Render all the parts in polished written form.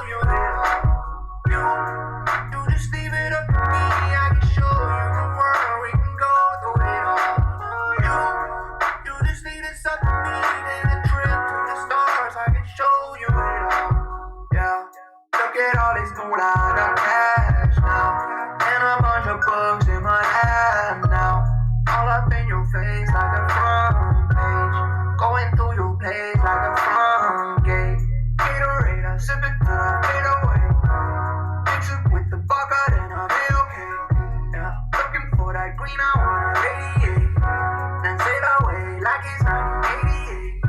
you it all. You just leave it up to me. I can show you the world. We can go through it all. You just leave this up to me. Take a trip to the stars. I can show you it all. Yeah. Look at all this moolah, I got cash now, and a bunch of books in my hand now. All up in your face like a front page, going through your place like a front gate. Gatorade, I sip it till I fade away. Mix it with the vodka, then I'll be okay. Yeah, looking for that green, I wanna radiate. Then sail away like it's 1988.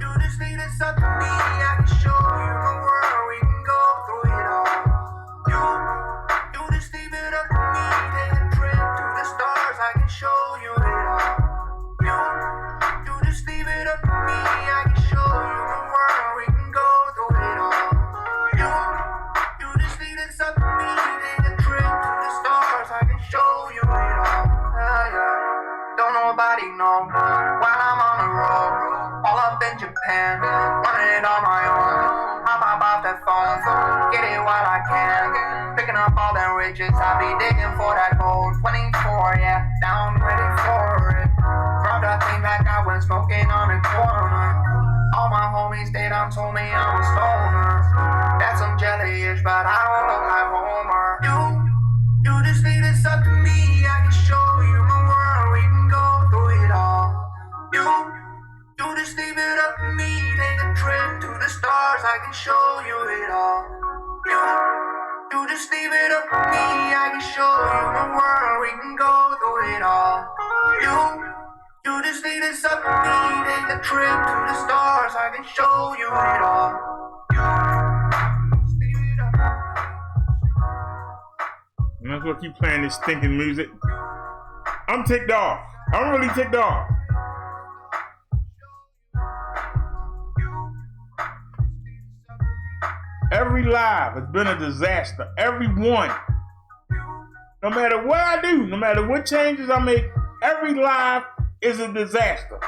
You just leave this up to me. I can show you the world. We can go through it all. You just leave it up to me. Take a trip to the stars. I can show you it all. You just leave it up to me. I can show you the world. We can go through it all. You just leave this up to me. Take a trip to the stars. I can show you it all. Yeah. Don't nobody know while I'm on the road. All up in Japan, running it on my own. Hop off that phone, get it while I can. Picking up all them riches, I be digging for that gold. 24, yeah, down ready for it. Brought that thing back, I went smoking on the corner. All my homies, they done told me I'm a stoner. That's some jelly-ish, but I don't look like Homer. You just leave this up to me. I can show you my world. We can go through it all. You just leave it up to me. Take a trip to the stars. I can show you it all. You just leave it up to me. I can show you my world. We can go through it all. You just leave this up to me. Take a trip to the stars. I can show you it all. I'm not gonna keep playing this stinking music. I'm ticked off. I'm really ticked off. Every live has been a disaster. Every one. No matter what I do, no matter what changes I make, every live is a disaster.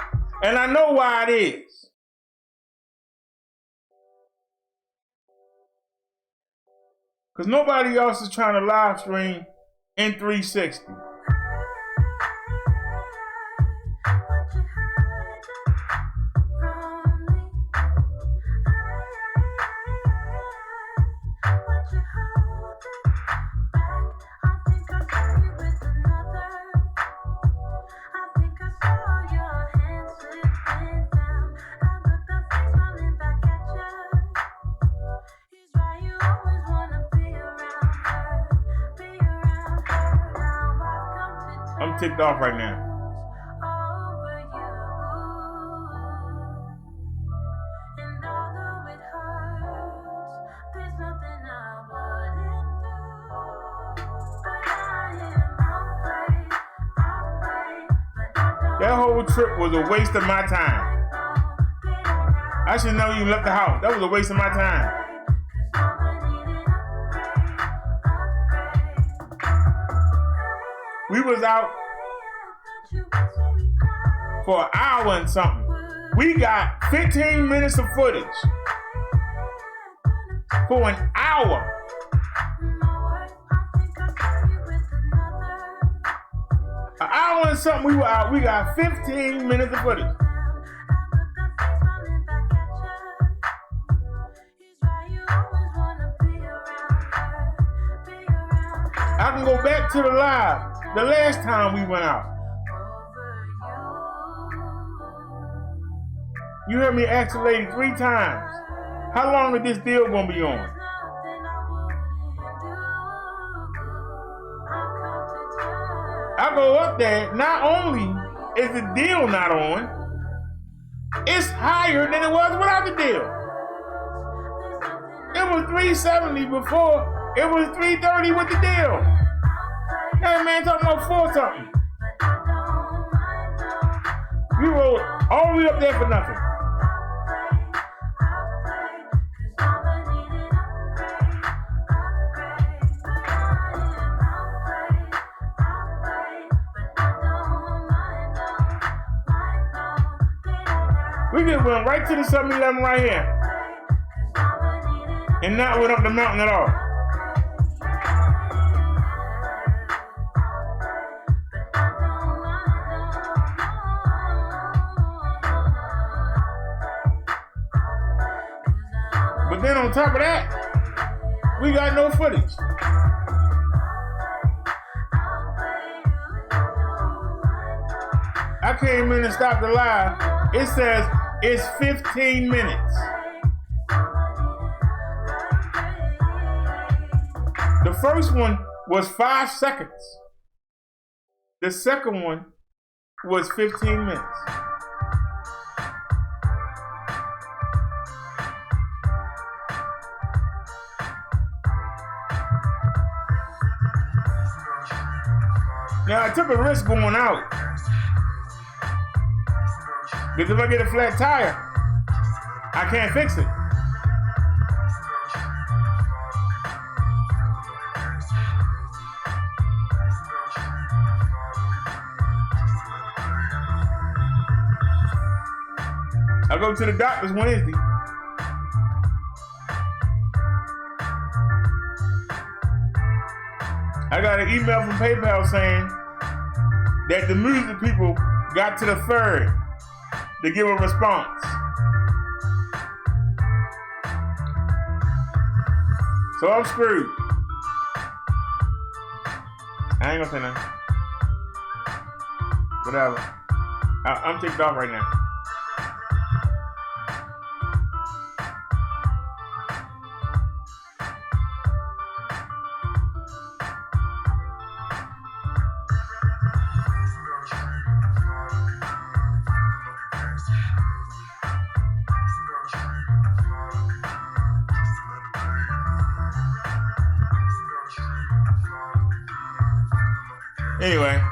And I know why it is. Because nobody else is trying to live stream in 360. I'm ticked off right now. That whole trip was a waste of my time. I should never even left the house. That was a waste of my time. We was out for an hour and something. We got 15 minutes of footage for an hour. An hour and something we were out. We got 15 minutes of footage. I can go back to the live. The last time we went out. You heard me ask the lady 3 times, how long is this deal gonna be on? I go up there, not only is the deal not on, it's higher than it was without the deal. It was $370 before, it was $330 with the deal. That man talking about 4 something. We rode all the way up there for nothing. We just went right to the 7-Eleven right here. and not went up the mountain at all. But then on top of that, we got no footage. I came in and stopped the live. It says it's 15 minutes. The first one was 5 seconds. The second one was 15 minutes. Now I took a risk going out. Because if I get a flat tire, I can't fix it. I go to the doctor's Wednesday. I got an email from PayPal saying that the music people got to the 3rd to give a response. So I'm screwed. I ain't gonna say nothing. Whatever. I'm ticked off right now. Anyway,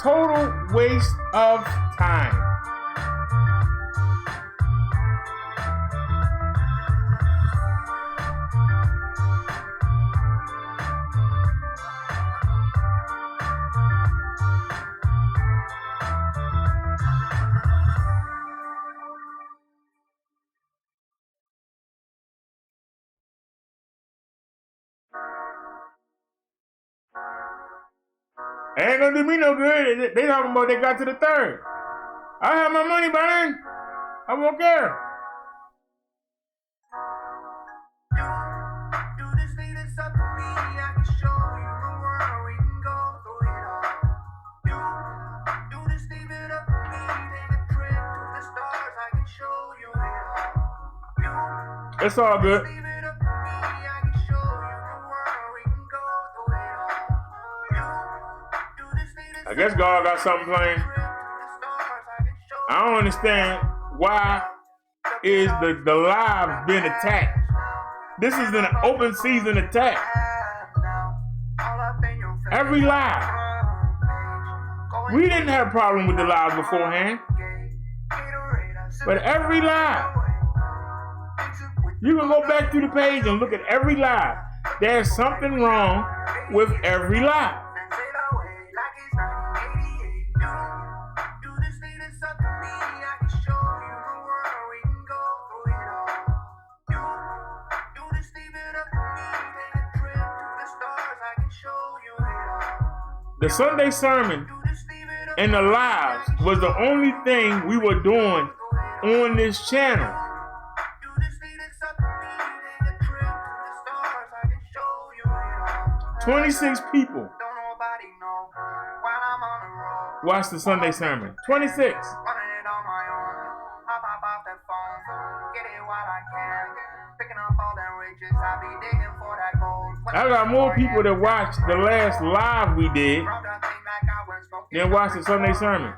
total waste of time. It ain't gonna do me no good. They talking about they got to the 3rd. I have my money by then. I won't care. You just need to suck me. I can show you the world. We can go through it all. You just leave it up to me. Take a trip to the stars. I can show you it all. It's all good. Leave it up to me. I can show you the world. We can go through it all. I guess God got something playing. I don't understand why is the live being attacked. This is an open season attack. Every live. We didn't have a problem with the live beforehand. But every live. You can go back to the page and look at every live. There's something wrong with every live. The Sunday sermon and the lives was the only thing we were doing on this channel. 26 people watched the Sunday sermon. 26. I got more people that watched the last live we did than watched the Sunday sermon.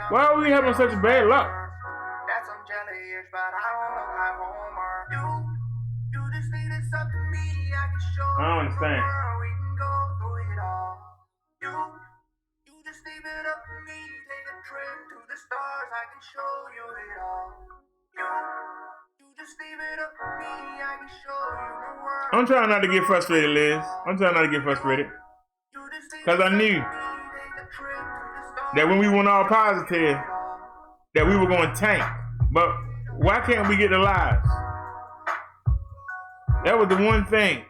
Why are we having such bad luck? I don't understand. I'm trying not to get frustrated, Liz. I'm trying not to get frustrated. Because I knew that when we went all positive, that we were going to tank. But why can't we get the lives? That was the one thing.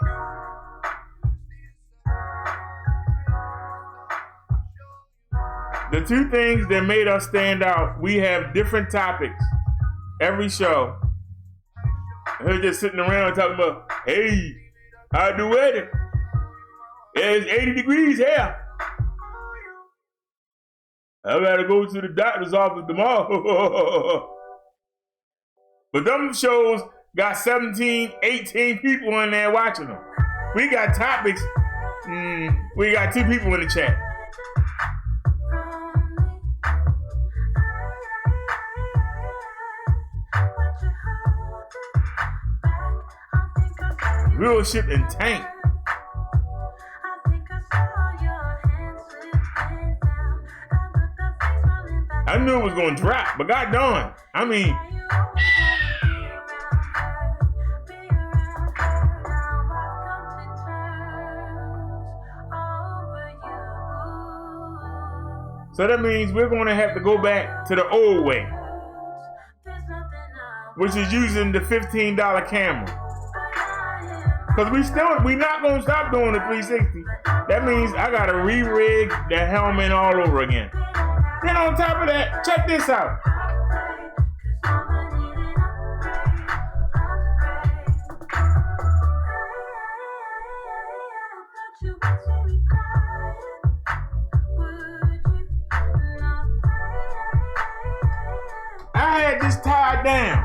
The two things that made us stand out, we have different topics every show. They're just sitting around talking about, hey, how's the weather? It's 80 degrees here. I gotta go to the doctor's office tomorrow. But them shows got 17, 18 people in there watching them. We got topics. We got 2 people in the chat. Real shit and tank. I knew it was gonna drop, but god darn. I mean, so that means we're gonna have to go back to the old way, which is using the $15 camera. Cause we not gonna stop doing the 360. That means I gotta re-rig the helmet all over again. Then on top of that, check this out. I had this tied down.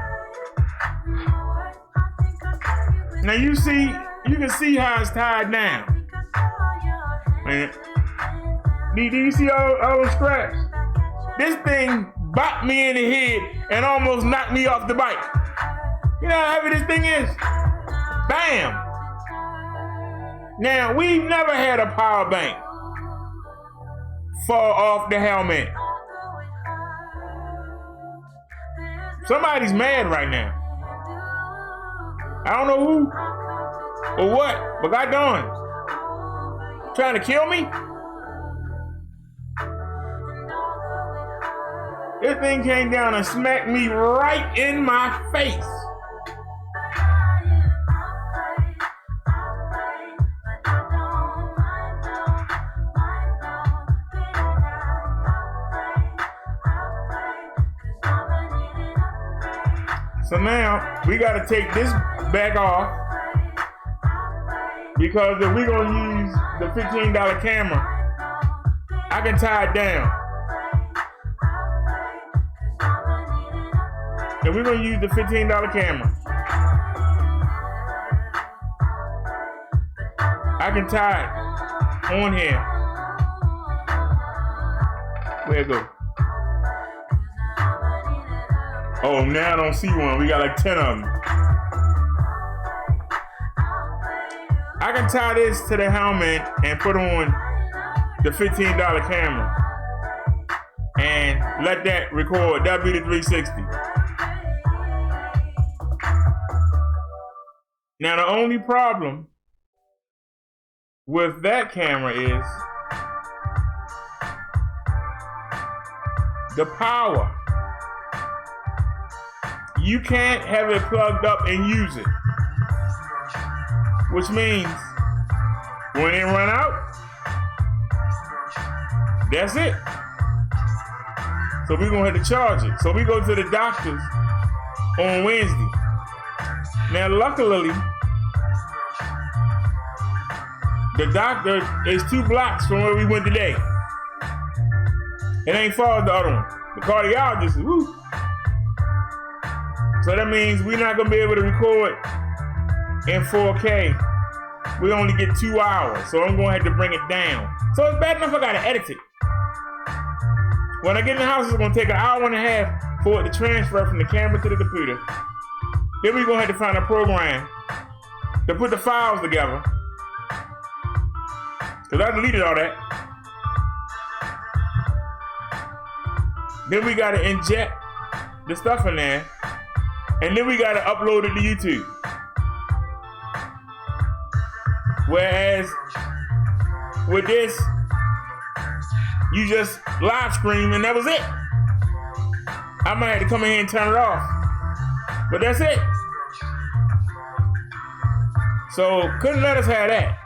Now you can see how it's tied down. Man, do you see all those straps? This thing bopped me in the head and almost knocked me off the bike. You know how heavy this thing is? Bam! Now, we've never had a power bank fall off the helmet. Somebody's mad right now. I don't know who or what, but god darn, trying to kill me? This thing came down and smacked me right in my face. So now we gotta take this back off, because if we're gonna use the $15 camera, I can tie it down. If we're gonna use the $15 camera, I can tie it on here. Where it go? Oh, now I don't see one. We got like 10 of them. I can tie this to the helmet and put on the $15 camera and let that record. That'll be the 360. Now the only problem with that camera is the power. You can't have it plugged up and use it, which means when it run out, that's it. So we're gonna have to charge it. So we go to the doctor's on Wednesday. Now luckily, the doctor is 2 blocks from where we went today. It ain't far as the other one. The cardiologist, woo. So that means we're not gonna be able to record in 4K. We only get 2 hours, so I'm gonna have to bring it down. So it's bad enough I gotta edit it. When I get in the house, it's gonna take an hour and a half for it to transfer from the camera to the computer. Then we're gonna have to find a program to put the files together. Cause I deleted all that. Then we gotta inject the stuff in there. And then we gotta upload it to YouTube. Whereas with this, you just live stream and that was it. I might have to come in here and turn it off, but that's it. So couldn't let us have that.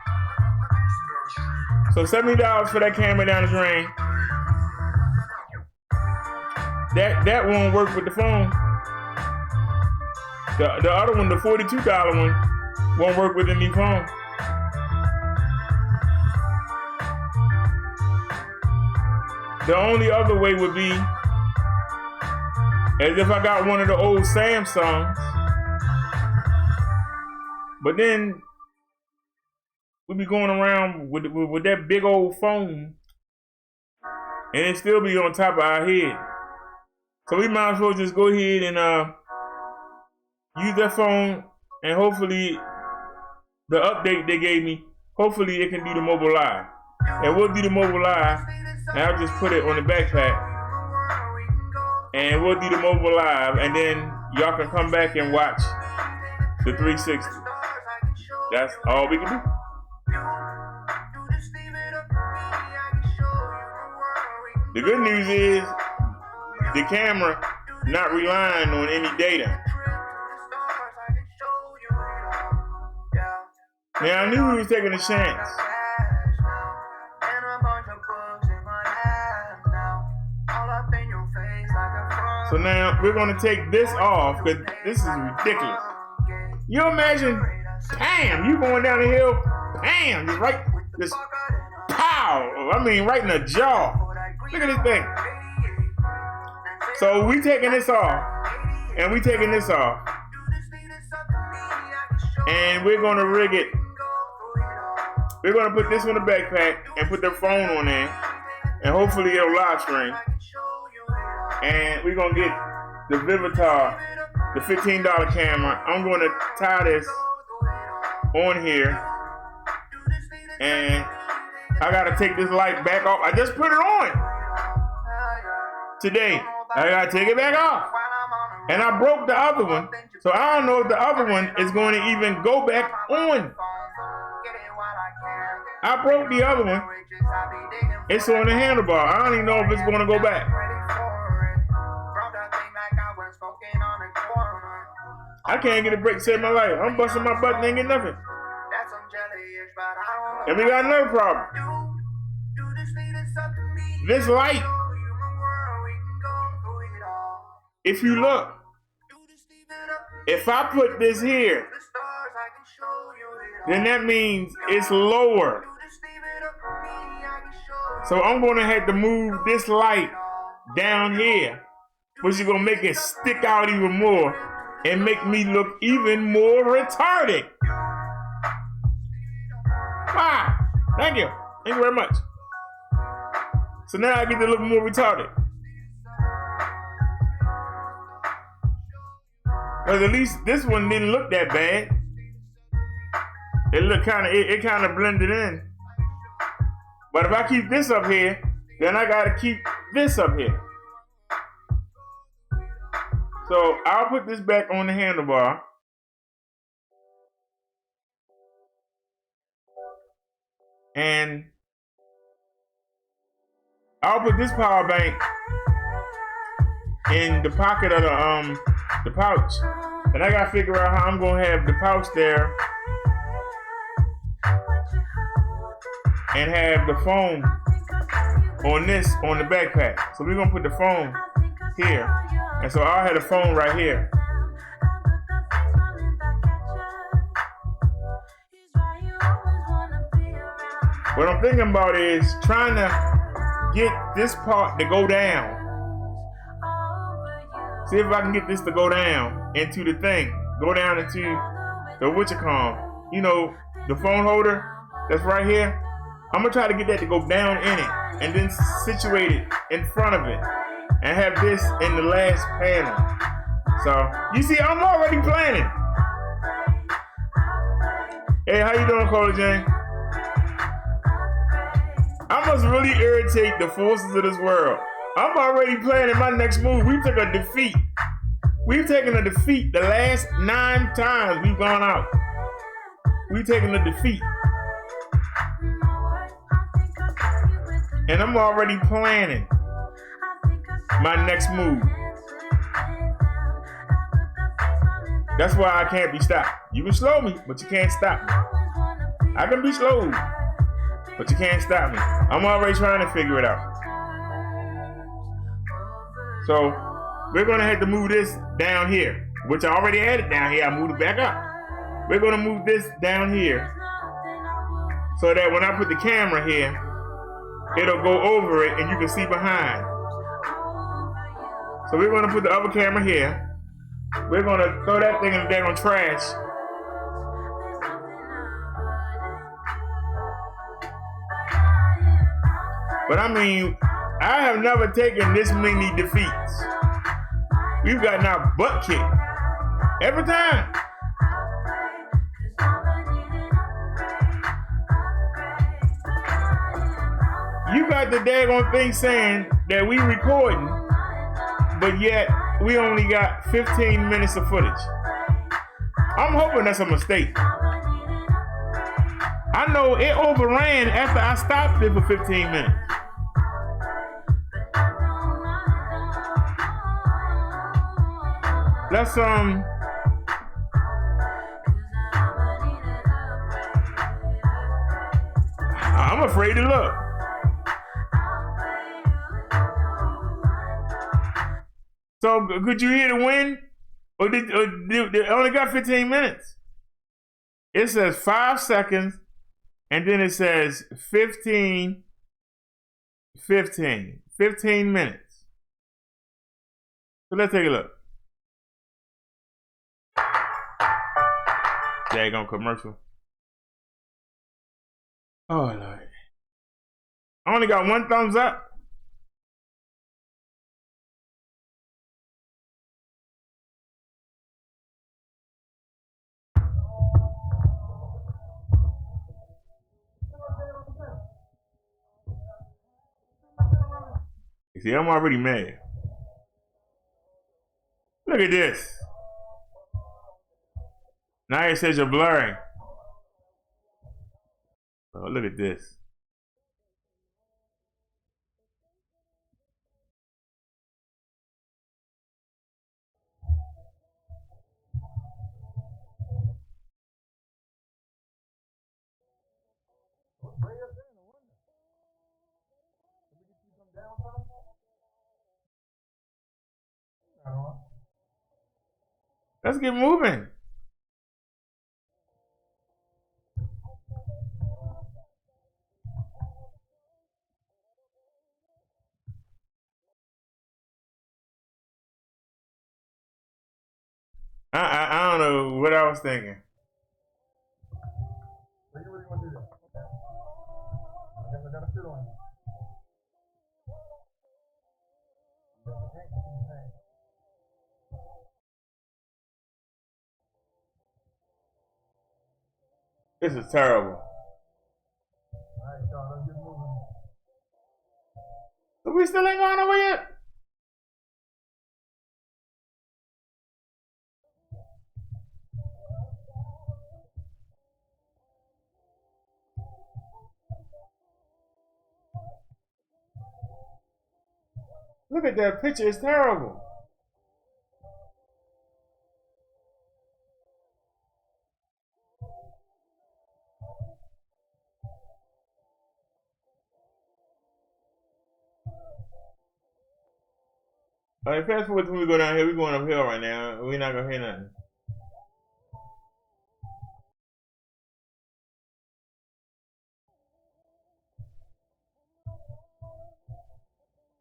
So $70 for that camera down the drain. That won't work with the phone. The other one, the $42 one, won't work with the new phone. The only other way would be as if I got one of the old Samsungs, but then we'd be going around with that big old phone and it still be on top of our head. So we might as well just go ahead and use that phone, and hopefully the update they gave me, hopefully it can do the mobile live. And we'll do the mobile live, and I'll just put it on the backpack, and we'll do the mobile live, and then y'all can come back and watch the 360. That's all we can do. The good news is the camera not relying on any data. Now I knew we was taking a chance. So now we're gonna take this off because this is ridiculous. You imagine, bam, you going down the hill, bam, just pow. I mean, right in the jaw. Look at this thing. So we taking this off, and we taking this off, and we're gonna rig it. We're gonna put this on the backpack and put the phone on there, and hopefully it'll live stream. And we're gonna get the Vivitar, the $15 camera. I'm gonna tie this on here, and I gotta take this light back off. I just put it on today. I gotta take it back off. And I broke the other one, so I don't know if the other one is going to even go back on. I broke the other one. It's on the handlebar. I don't even know if it's going to go back. I can't get a break to save my life. I'm busting my butt and ain't get nothing. And we got another problem. This light, if you look, if I put this here, then that means it's lower. So I'm going to have to move this light down here, which is going to make it stick out even more and make me look even more retarded. Ah, thank you. Thank you very much. So now I get to look more retarded. Because at least this one didn't look that bad. It looked it kind of blended in. But if I keep this up here, then I gotta keep this up here. So I'll put this back on the handlebar. And I'll put this power bank in the pocket of the pouch. And I gotta figure out how I'm gonna have the pouch there and have the phone on the backpack. So we're gonna put the phone here. And so I'll have the phone right here. What I'm thinking about is trying to get this part to go down. See if I can get this to go down into the thing. Go down into the whatchamacallit. You know, the phone holder that's right here. I'm gonna try to get that to go down in it and then situate it in front of it and have this in the last panel. So, you see, I'm already planning. Hey, how you doing, Cola Jane? I must really irritate the forces of this world. I'm already planning my next move. We took a defeat. We've taken a defeat the last 9 times we've gone out. We've taken a defeat. And I'm already planning my next move. That's why I can't be stopped. You can slow me, but you can't stop me. I can be slowed, but you can't stop me. I'm already trying to figure it out. So we're gonna have to move this down here, which I already had it down here. I moved it back up. We're gonna move this down here so that when I put the camera here, it'll go over it and you can see behind. So we're gonna put the other camera here. We're gonna throw that thing in the daggone trash. But I mean, I have never taken this many defeats. We've gotten our butt kicked every time. You got the daggone thing saying that we recording, but yet we only got 15 minutes of footage. I'm hoping that's a mistake. I know it overran after I stopped it for 15 minutes. Let's I'm afraid to look. So could you hear the wind? Or did it only got 15 minutes? It says 5 seconds, and then it says 15 minutes. So let's take a look. Daggone commercial. Oh Lord. I only got 1 thumbs up. You see, I'm already mad. Look at this. Now it says you're blurring. Oh, look at this. Let's get moving. I don't know what I was thinking. What do you really want to do that? I guess I gotta sit on you. This is terrible. Alright, y'all, let's get moving. So we still ain't going nowhere yet? Look at that picture, it's terrible. Alright, fast forward when we go down here. We're going uphill right now. We're not gonna hear nothing.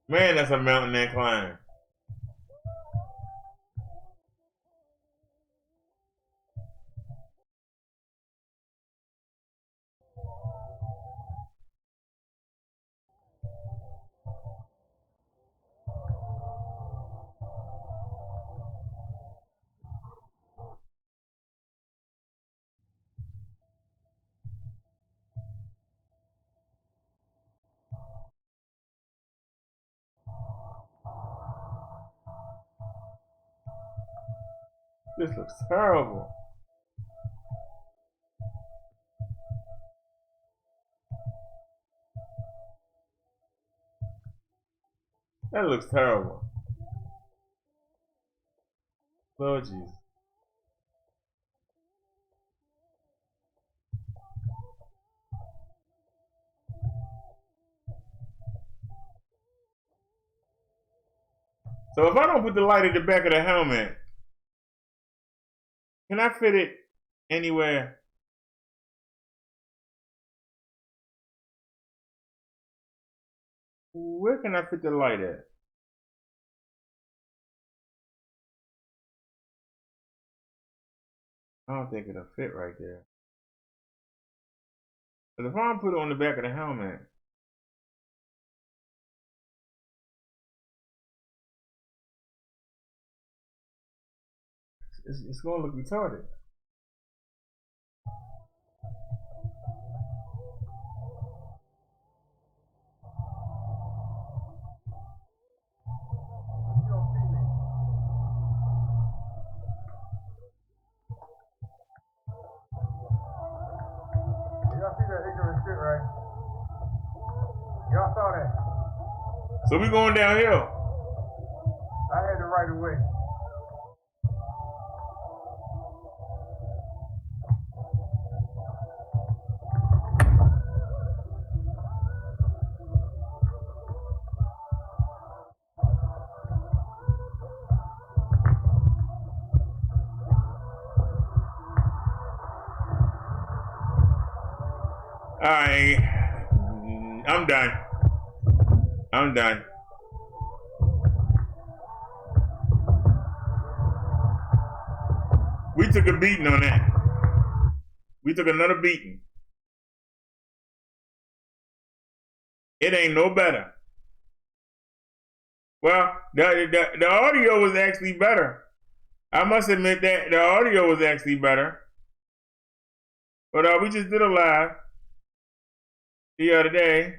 Man, that's a mountain that climb. This looks terrible. That looks terrible. Lord Jesus. So if I don't put the light at the back of the helmet, can I fit it anywhere? Where can I fit the light at? I don't think it'll fit right there. But if I don't put it on the back of the helmet, it's gonna look retarded. Y'all see that ignorant shit, right? Y'all saw that? So we going downhill. I had the right of way. I'm done. I'm done. We took a beating on that. We took another beating. It ain't no better. Well, the audio was actually better. I must admit that the audio was actually better. But we just did a live the other day.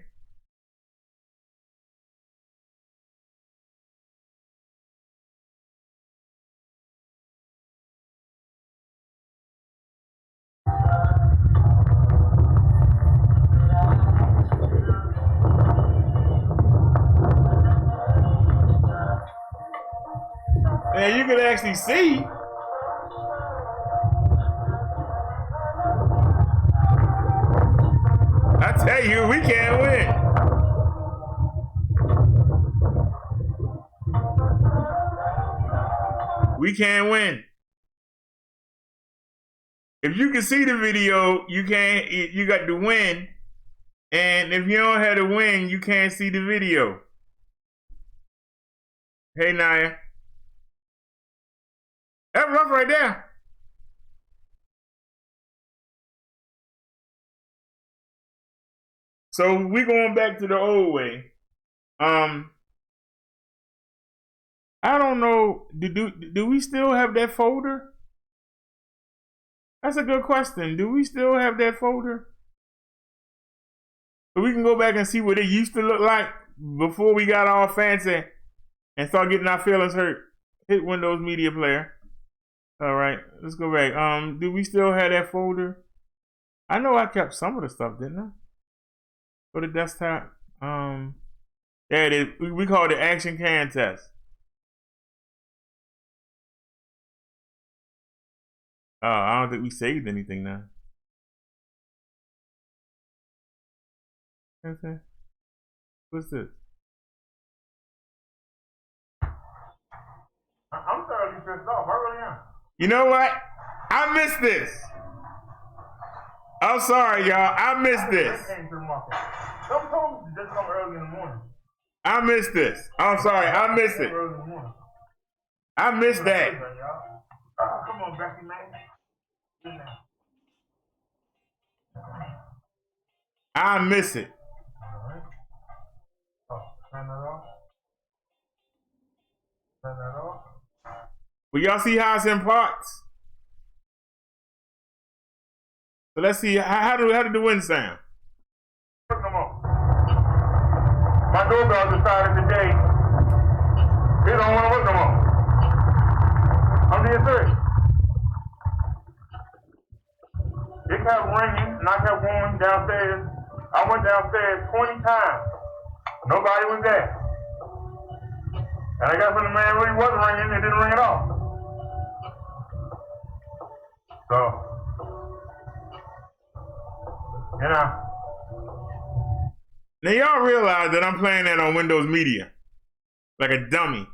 And you can actually see. I tell you, we can't win. We can't win. If you can see the video, you can't. You got to win. And if you don't have to win, you can't see the video. Hey, Naya. That's rough right there. So we going back to the old way. I don't know. Do we still have that folder? That's a good question. Do we still have that folder? So we can go back and see what it used to look like before we got all fancy and start getting our feelings hurt. Hit Windows Media Player. All right, let's go back. Do we still have that folder? I know I kept some of the stuff, didn't I? Go to desktop. There it is. We call it the action can test. I don't think we saved anything now. Okay. What's this? I'm thoroughly pissed off. I really am. You know what? I missed this. I'm sorry, y'all. I missed this. Some told me to just come early in the morning. I missed this. I'm sorry. I missed it. I missed that. Come on, Becky, man. I miss it. Alright. Oh, turn that off. Turn that off. But y'all see how it's in parts? So let's see. How did the wind sound? Come on. My doorbell decided today he don't want to work no more. I'm being serious. It kept ringing and I kept going downstairs. I went downstairs 20 times. Nobody was there. And I got from the man when he wasn't ringing, it didn't ring at all. So, you know. Now y'all realize that I'm playing that on Windows Media. Like a dummy.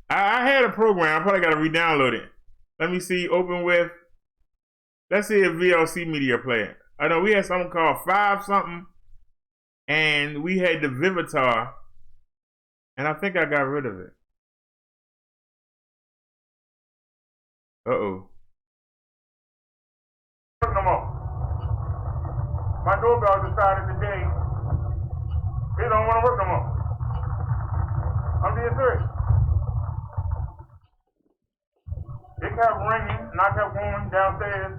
I had a program, I probably gotta re-download it. Let me see, open with, let's see if VLC Media Player. I know we had something called 5 something, and we had the Vivitar, and I think I got rid of it. Uh-oh. No more. My doorbell decided today it don't want to work no more. I'm being serious. It kept ringing, and I kept going downstairs.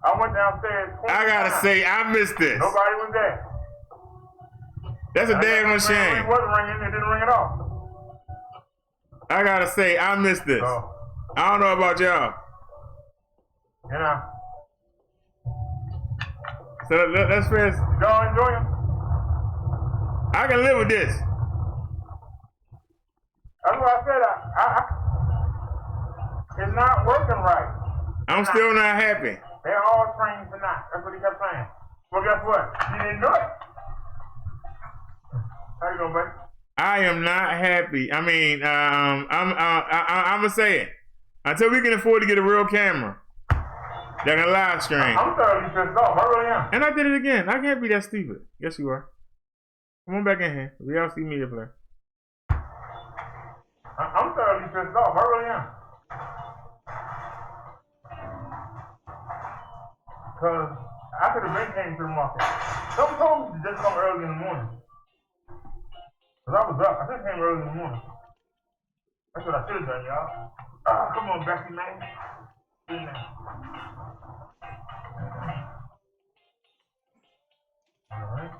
I went downstairs. I gotta say, I missed this. Nobody was there. That's a damn shame. It wasn't ringing, it didn't ring at all. I gotta say, I missed this. So, I don't know about y'all. you know. So let's first. Y'all enjoy them? I can live with this. That's why I said it's not working right. I'm still not happy. They're all trained to not. That's what he kept saying. Well, guess what? He didn't do it. How you doing, buddy? I am not happy. I mean, I'm gonna say it. Until we can afford to get a real camera that can live stream. I'm thoroughly pissed off. I really am. And I did it again. I can't be that stupid. Yes, you are. Come on back in here. VLC Media Player. I'm thoroughly pissed off. I really am. Because I could have been came to the market. Someone told me to just come early in the morning. Because I was up. I just came early in the morning. That's what I should have done, y'all. Come on, Becky, man. Get in there. Alright.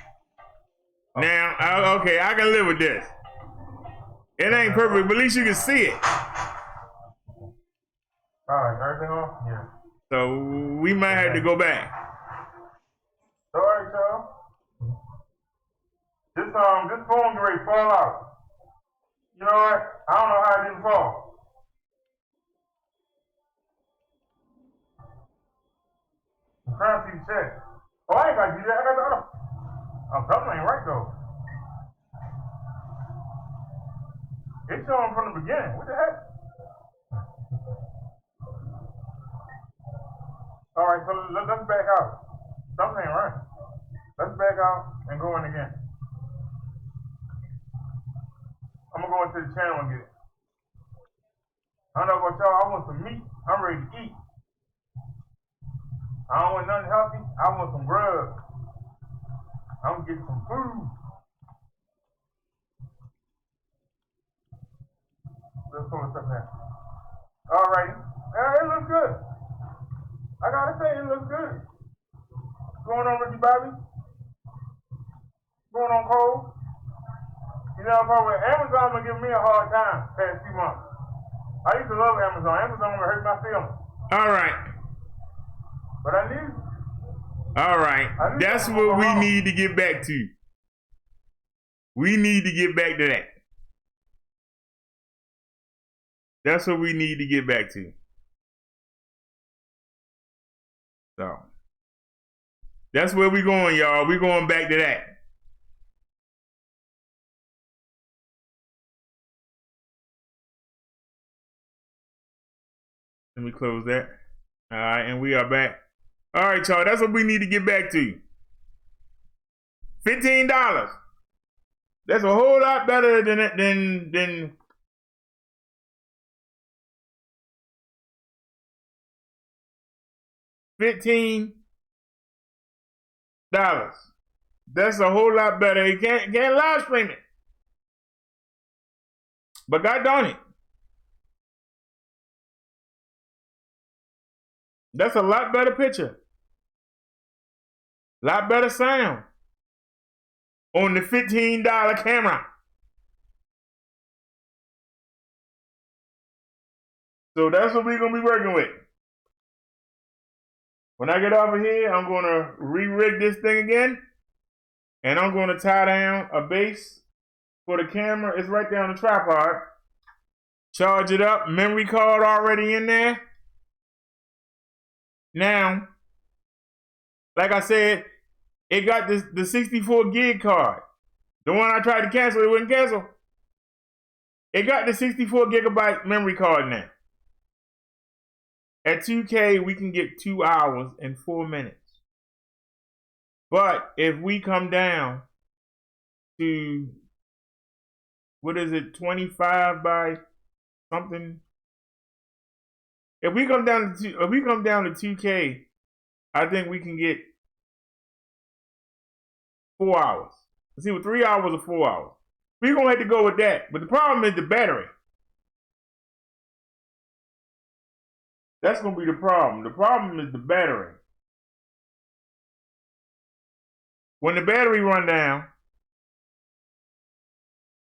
Now, okay, I can live with this. It ain't perfect, but at least you can see it. Alright, everything off? Yeah. So we might have to go back. Alright, y'all. This phone get ready to fall out. You know what? I don't know how it didn't fall. I'm trying to see the check. Oh, I ain't got to do that. I got the other. Oh, something ain't right though. It's showing from the beginning. What the heck? Alright, so let's back out. Something ain't right. Let's back out and go in again. I'm gonna go into the channel and get it. I don't know about y'all, I want some meat. I'm ready to eat. I don't want nothing healthy. I want some grub. I'm gonna get some food. Let's pull this up here. Alrighty. Yeah, it looks good. I gotta say, it looks good. What's going on, Ricky Bobby? What's going on, Cole? You know, probably Amazon been giving me a hard time the past few months. I used to love Amazon. Amazon would hurt my feelings. All right. But I knew. All right. That's what we need to get back to. We need to get back to that. That's what we need to get back to. So that's where we going, y'all. We going back to that. Let me close that. All right, and we are back. All right, y'all. That's what we need to get back to. $15. That's a whole lot better than $15. That's a whole lot better. You can't live stream it. But God darn it. That's a lot better picture. Lot better sound. On the $15 camera. So that's what we're going to be working with. When I get off of here, I'm going to re-rig this thing again. And I'm going to tie down a base for the camera. It's right there on the tripod. Charge it up. Memory card already in there. Now, like I said, it got the 64 gig card. The one I tried to cancel, it wouldn't cancel. It got the 64 gigabyte memory card now. At 2K, we can get 2 hours and 4 minutes. But if we come down to, what is it, 25 by something? If we come down to 2K, I think we can get 4 hours. Let's see, with 3 hours or 4 hours. We're gonna have to go with that. But the problem is the battery. That's gonna be the problem. The problem is the battery. When the battery run down,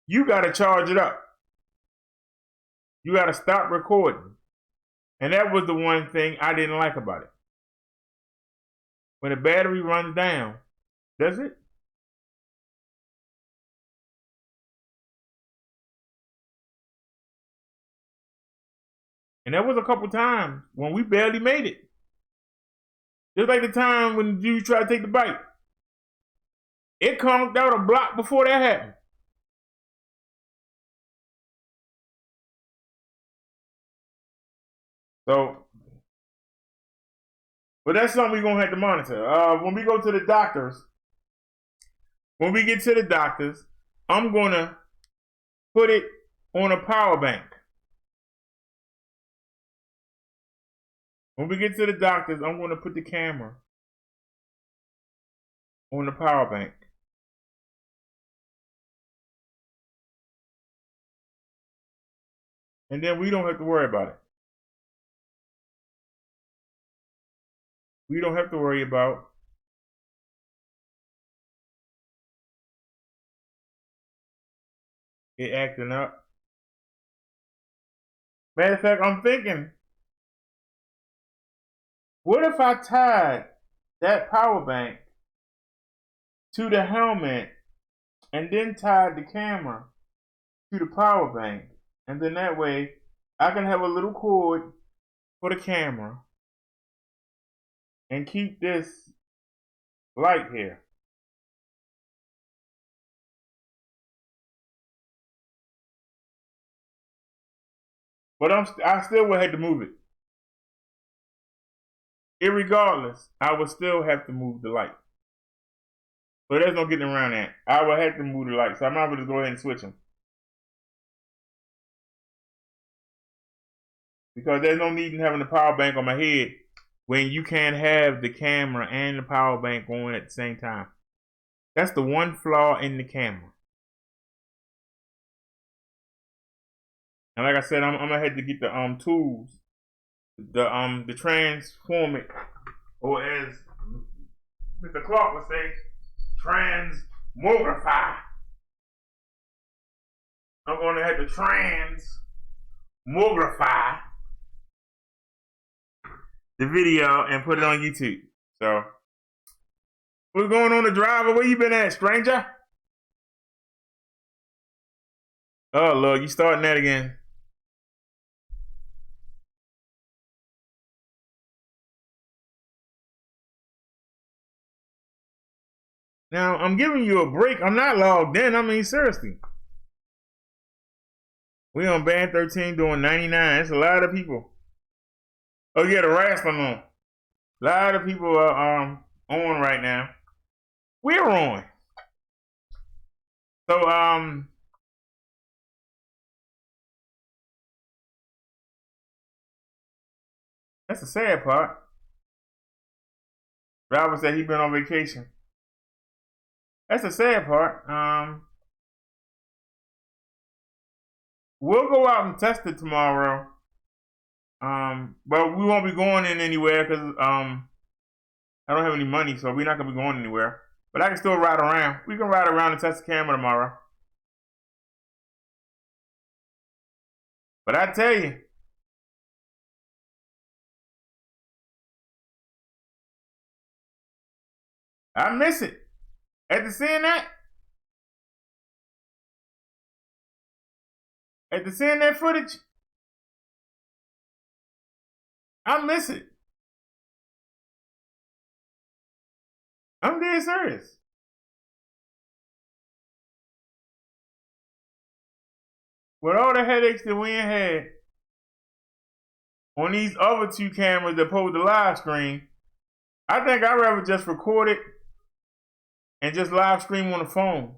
you gotta charge it up. You gotta stop recording. And that was the one thing I didn't like about it. When the battery runs down, that's it. And there was a couple times when we barely made it. Just like the time when you tried to take the bite. It conked out a block before that happened. So, but that's something we're going to have to monitor. When we go to the doctors, when we get to the doctors, I'm going to put it on a power bank. When we get to the doctors, I'm going to put the camera on the power bank. And then we don't have to worry about it. We don't have to worry about it acting up. Matter of fact, I'm thinking, what if I tied that power bank to the helmet and then tied the camera to the power bank? And then that way, I can have a little cord for the camera and keep this light here. But I still would have to move it. Irregardless, I would still have to move the light. So there's no getting around that. I would have to move the light. So I'm not going to go ahead and switch them. Because there's no need in having the power bank on my head when you can't have the camera and the power bank on at the same time. That's the one flaw in the camera. And like I said, I'm gonna have to get the tools, the transform it, or as Mr. Clark would say, transmogrify. I'm gonna have to transmogrify the video and put it on YouTube. So, what's going on, the driver? Where you been at, stranger? Oh Lord, you starting that again? Now, I'm giving you a break. I'm not logged in. I mean, seriously. We on band 13 doing 99. It's a lot of people. Oh, yeah, the wrestling on. A lot of people are on right now. We're on. So, that's the sad part. Driver said he been on vacation. That's the sad part. We'll go out and test it tomorrow. But we won't be going in anywhere because I don't have any money, so we're not gonna be going anywhere. But I can still ride around. We can ride around and test the camera tomorrow. But I tell you, I miss it. After seeing that, footage, I miss it. I'm dead serious. With all the headaches that we ain't had on these other 2 cameras that post the live stream, I think I'd rather just record it and just live stream on the phone.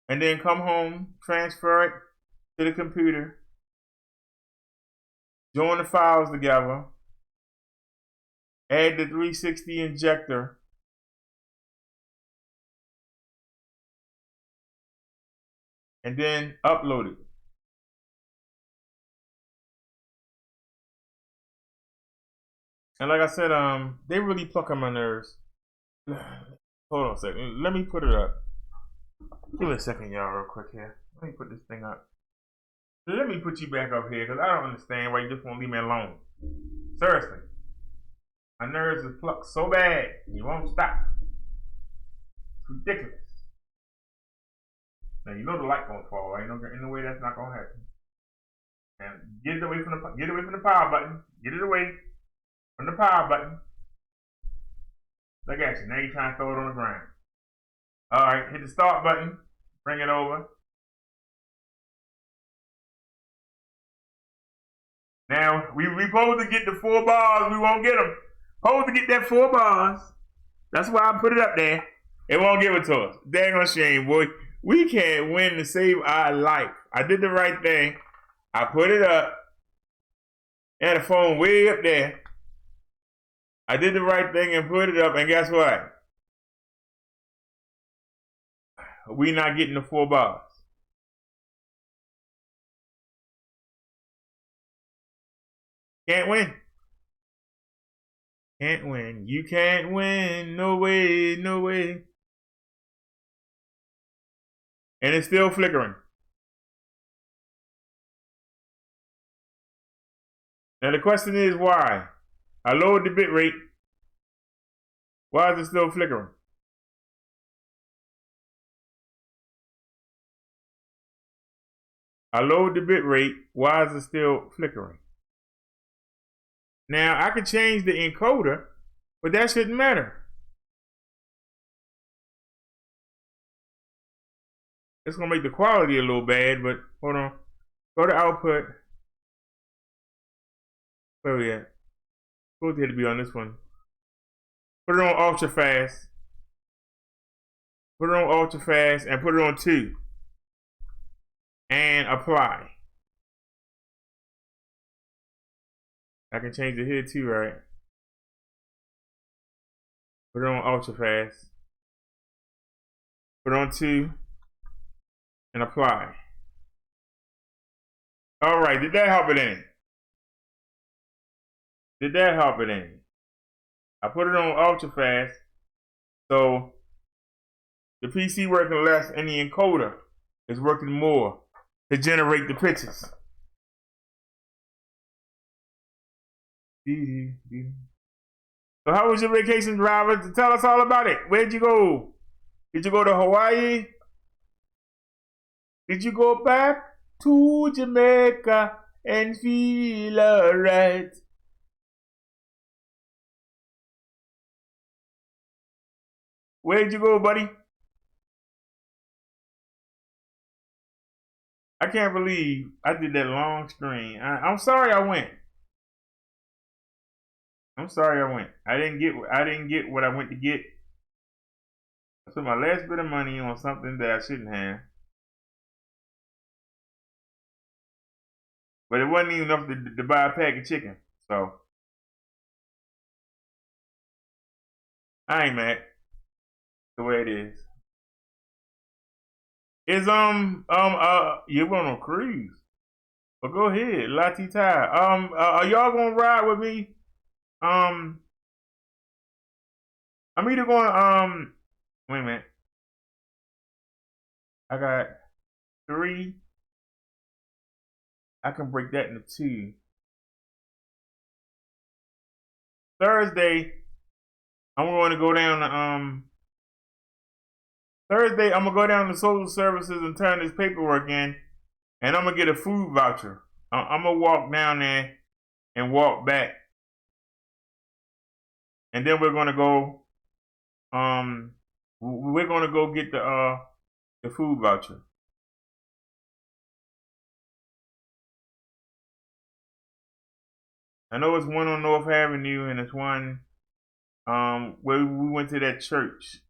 And then come home, transfer it to the computer, join the files together, add the 360 injector, and then upload it. And like I said, they really pluck on my nerves. Hold on a second. Let me put it up. Give me a second, y'all, real quick here. Let me put this thing up. Let me put you back up here, because I don't understand why you just won't leave me alone. Seriously. My nerves is plucked so bad, you won't stop. It's ridiculous. Now, you know the light gonna fall. Ain't no way that's not gonna happen. And get it away from the power button. Get it away from the power button. Look at you. Now you're trying to throw it on the ground. Alright, hit the start button. Bring it over. Now, we supposed to get the 4 bars. We won't get them. Supposed to get that 4 bars. That's why I put it up there. It won't give it to us. Dang on shame, boy. We can't win to save our life. I did the right thing. I put it up. And the phone way up there. I did the right thing and put it up. And guess what? We not getting the 4 bars. Can't win. Can't win. You can't win. No way. No way. And it's still flickering. Now the question is why? I lowered the bit rate. Why is it still flickering? I lowered the bit rate. Why is it still flickering? Now I could change the encoder, but that shouldn't matter. It's gonna make the quality a little bad, but hold on. Go to output. Where we at? Supposed to be on this one. Put it on ultra fast. Put it on ultra fast and put it on 2. And apply. I can change it here too, right? Put it on ultra fast. Put it on 2. And apply. Alright, did that help it any? Did that help it any? I put it on ultra fast. So the PC working less and the encoder is working more to generate the pictures. So how was your vacation, driver? Tell us all about it. Where'd you go? Did you go to Hawaii? Did you go back to Jamaica and feel alright? Where'd you go, buddy? I can't believe I did that long screen. I'm sorry I went. I'm sorry I went. I didn't get what I went to get. I spent my last bit of money on something that I shouldn't have. But it wasn't even enough to buy a pack of chicken. So I ain't mad. The way it is. Is you're on a cruise. But go ahead, Latita. Are y'all gonna ride with me? I'm either going wait a minute. I got 3. I can break that into 2. Thursday, I'm going to go down to Thursday, I'm gonna go down to social services and turn this paperwork in and I'm gonna get a food voucher. I'm gonna walk down there and walk back, and then we're gonna go. We're gonna go get the food voucher. I know it's one on North Avenue, and it's one where we went to that church.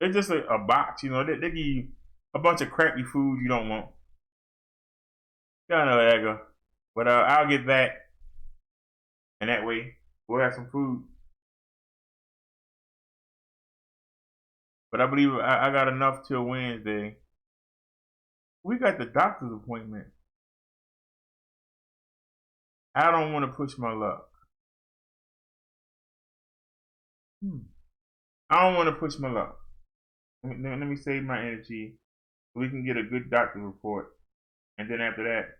It's just a box, you know. They give you a bunch of crappy food you don't want. Got no eggo. But I'll get that, and that way we'll have some food. But I believe I got enough till Wednesday. We got the doctor's appointment. I don't want to push my luck. I don't want to push my luck. Let me save my energy so we can get a good doctor report. And then after that,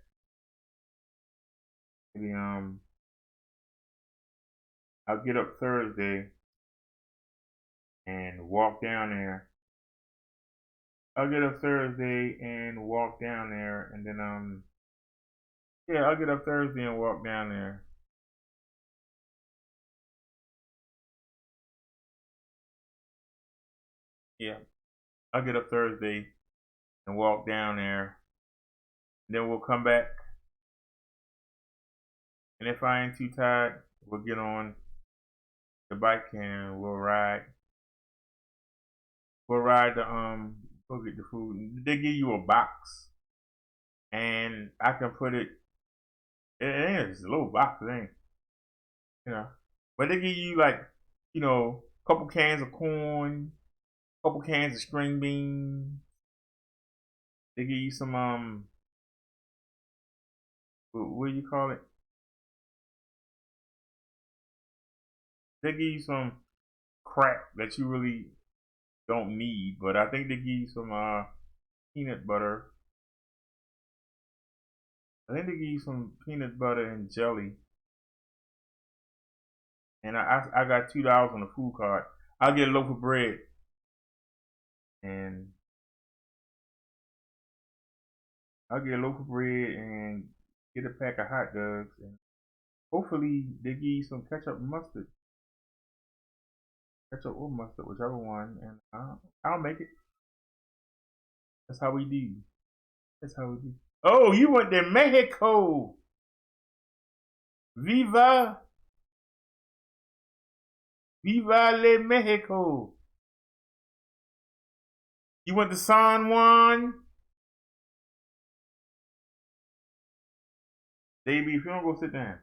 maybe I'll get up Thursday and walk down there. I'll get up Thursday and walk down there, and then yeah, I'll get up Thursday and walk down there. Yeah, I'll get up Thursday and walk down there. Then we'll come back, and if I ain't too tired, we'll get on the bike and we'll ride. We'll ride the go get the food. They give you a box, and I can put it. It ain't a little box, it ain't. You know, but they give you like, you know, a couple cans of corn, a couple cans of string beans. They give you some what do you call it? They give you some crap that you really don't need, but I think they give you some peanut butter. I think they give you some peanut butter and jelly. And I got $2 on the food card. I'll get a loaf of bread. And I'll get a loaf of bread and get a pack of hot dogs. And hopefully they give you some ketchup and mustard. Ketchup or mustard, whichever one. And I'll make it. That's how we do. That's how we do. Oh, you went to Mexico. Viva. Viva le Mexico. You went to San Juan. Baby, if you don't go sit down.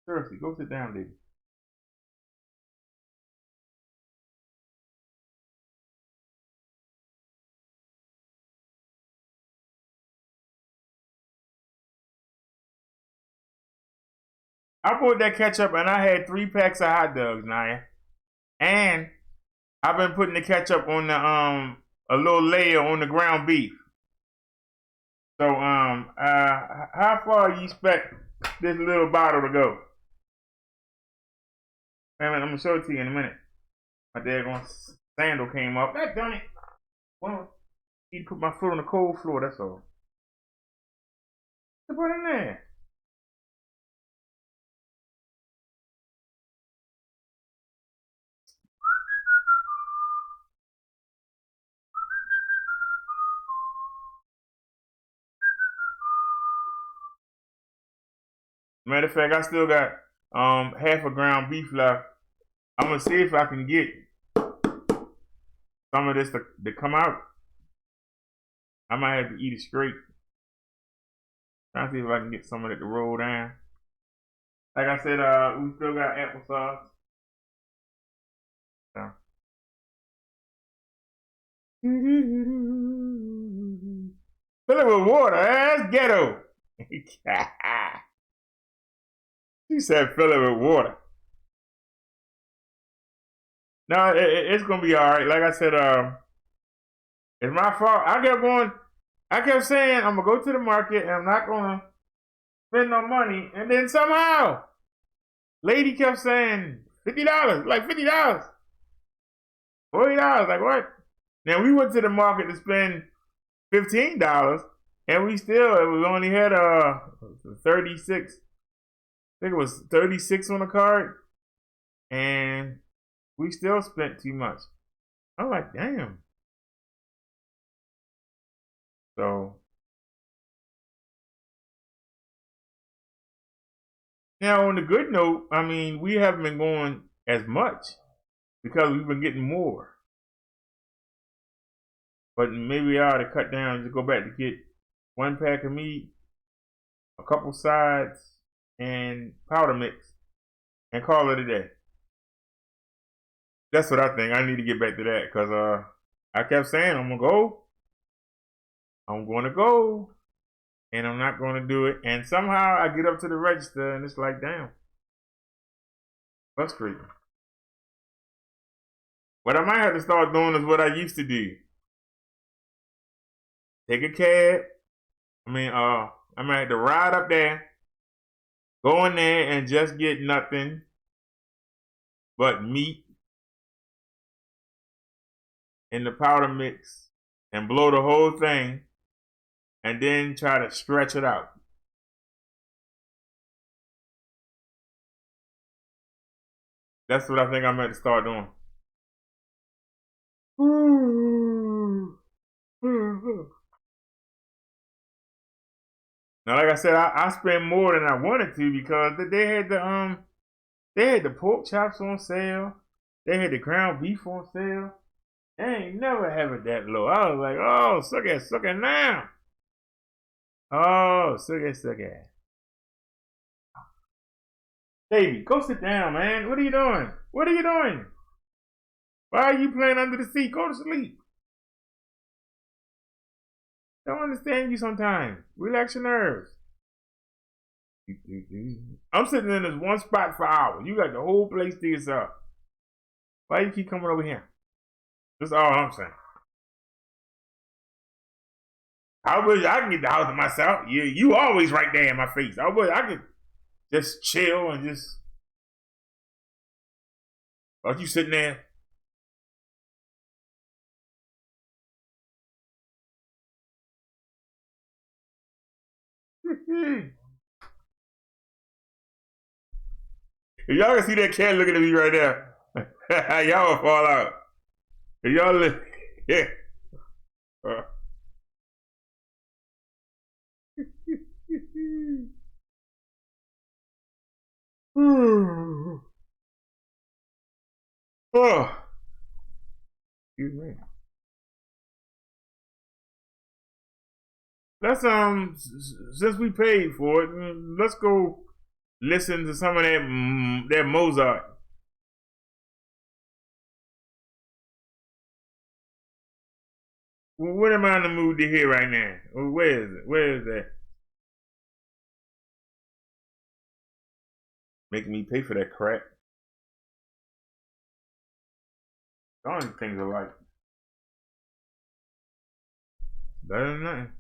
Seriously, go sit down, baby. I bought that ketchup and I had 3 packs of hot dogs, Naya. And I've been putting the ketchup on the a little layer on the ground beef. So how far you expect this little bottle to go? Man, I'm gonna show it to you in a minute. My daggone sandal came up. God done it. Well, I need to put my foot on the cold floor, that's all. Put it in there. Matter of fact, I still got half a ground beef left. I'm gonna see if I can get some of this to come out. I might have to eat it straight. Trying to see if I can get some of it to roll down. Like I said, we still got applesauce. So. Fill it with water. That's ghetto. She said fill it with water. No, it's gonna be all right. Like I said, it's my fault. I kept saying I'm gonna go to the market and I'm not gonna spend no money, and then somehow, lady kept saying $50, like $50. $40, like what? Now we went to the market to spend $15, and we only had 36. I think it was 36 on the card, and we still spent too much. I'm like, damn. So now on the good note, I mean, we haven't been going as much because we've been getting more. But maybe I ought to cut down and just go back to get 1 pack of meat, a couple sides, and powder mix, and call it a day. That's what I think. I need to get back to that because I kept saying I'm going to go, and I'm not going to do it. And somehow I get up to the register and it's like, damn, frustrating. What I might have to start doing is what I used to do. Take a cab. I might have to ride up there, go in there and just get nothing but meat in the powder mix and blow the whole thing and then try to stretch it out. That's what I think I'm going to start doing. Now, like I said, I spent more than I wanted to because they had the pork chops on sale. They had the ground beef on sale. They ain't never have it that low. I was like, oh, suck it now. Oh, suck it. Baby, go sit down, man. What are you doing? Why are you playing under the seat? Go to sleep. Don't understand you sometimes. Relax your nerves. I'm sitting in this one spot for hours. You got the whole place to yourself. Why you keep coming over here? That's all I'm saying. I wish I could get the house to myself. You always right there in my face. I wish I could just chill and just. Are you sitting there? If y'all can see that cat looking at me right now, y'all will fall out. If y'all look, yeah. Oh, excuse me. Let's since we paid for it, let's go listen to some of that Mozart. What am I in the mood to hear right now? Where is it? Where is that? Making me pay for that crap. The only things I like. Better than nothing.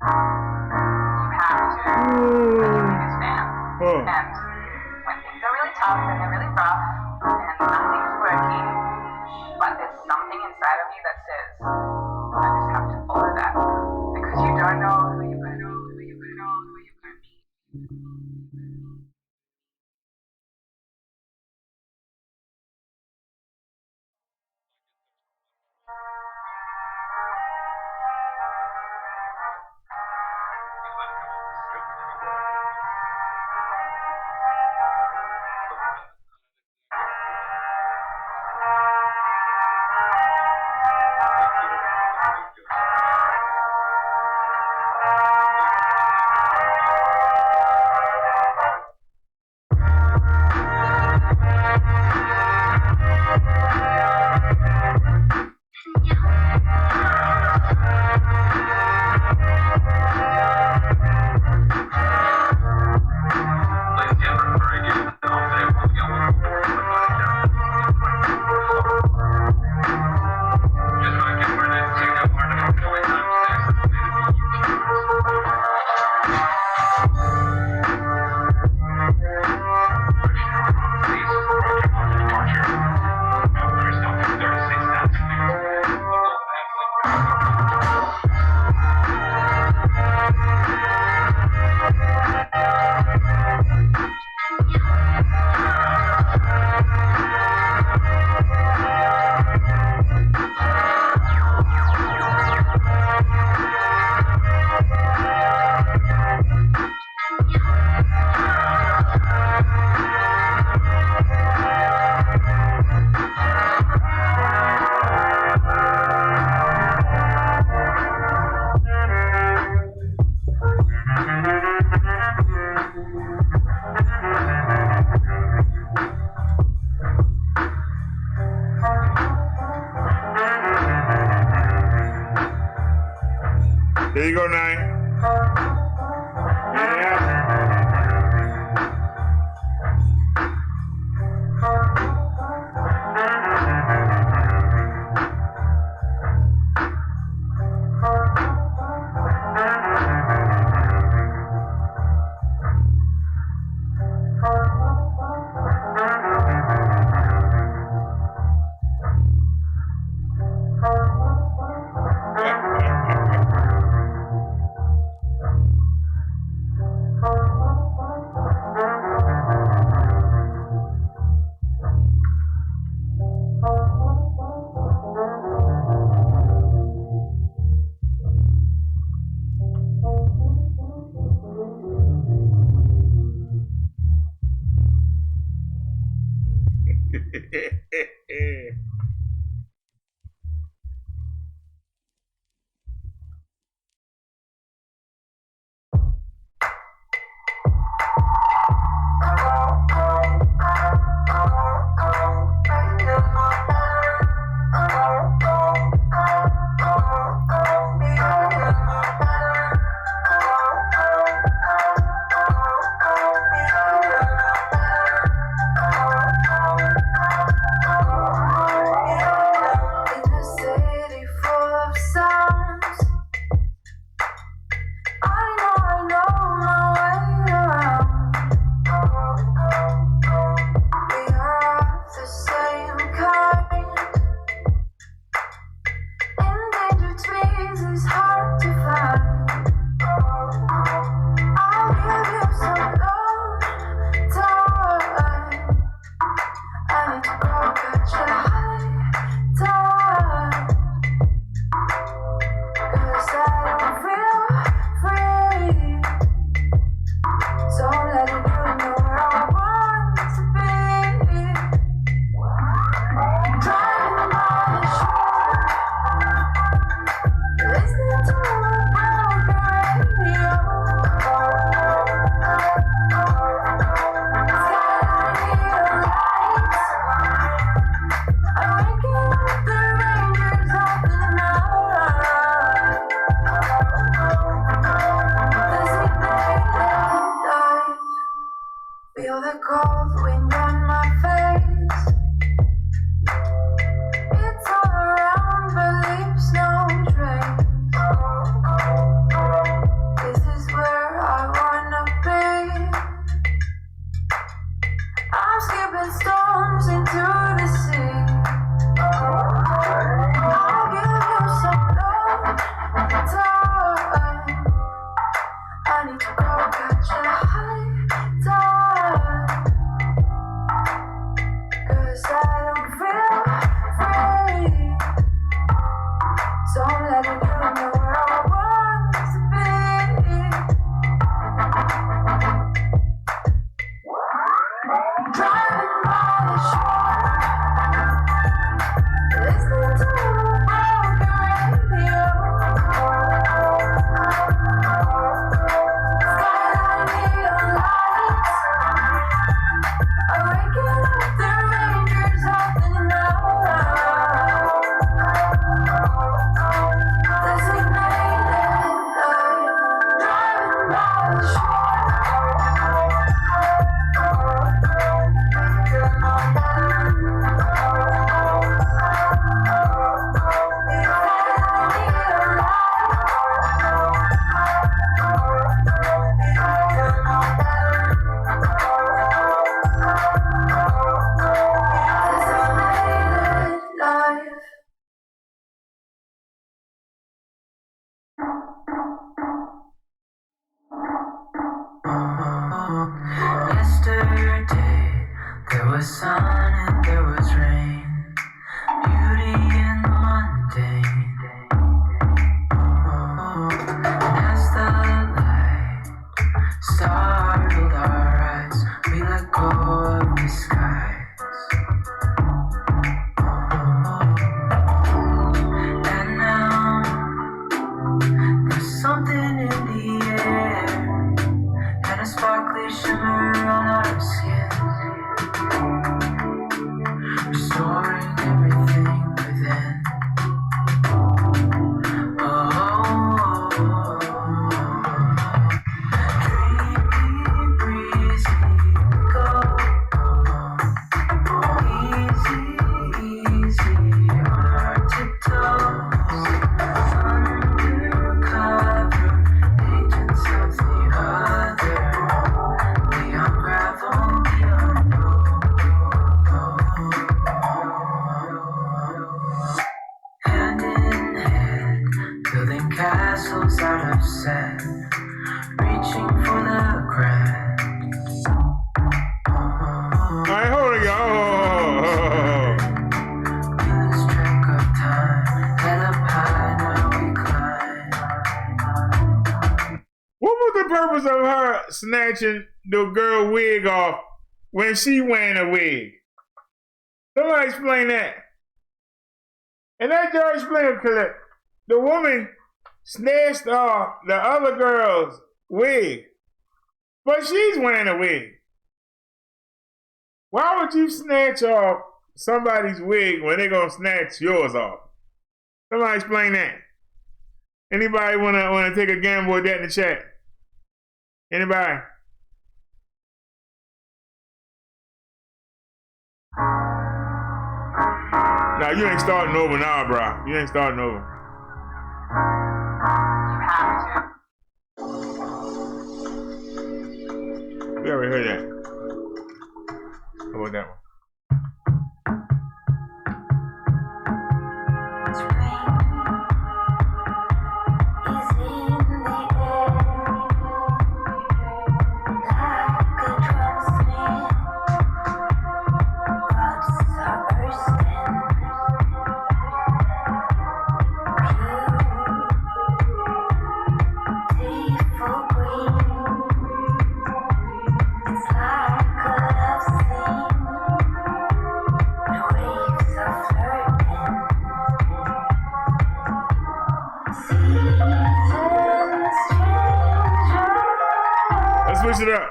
You have to be your biggest fan. And when things are really tough and they're really rough and nothing is working, but there's something inside of you that says, I just have to follow that. Because you don't know who you're going to be. There you go, Nine. Yeah. was sun and there was rain, beauty in the mundane. And as the light startled our eyes, we let go of disguise. And now there's something in the air and a sparkly shimmer on our skin, restoring everything within. Dreamy, breezy, go. Easy, easy on our tiptoes. Undercover agents of the other. We unravel the unknown. Hand in hand, building castles out of sand, reaching for the grand. All right, hold on, y'all. We lose track of time, head up high, now we climb. What was the purpose of her snatching the girl wig off when she wearing a wig? Somebody explain that. And that Joe explained because the woman snatched off the other girl's wig, but she's wearing a wig. Why would you snatch off somebody's wig when they're gonna snatch yours off? Somebody explain that. Anybody wanna take a gamble with that in the chat? Anybody? Nah, you ain't starting over now, bro. You ain't starting over. You have to. We already heard that. How about that one? Let's switch it up.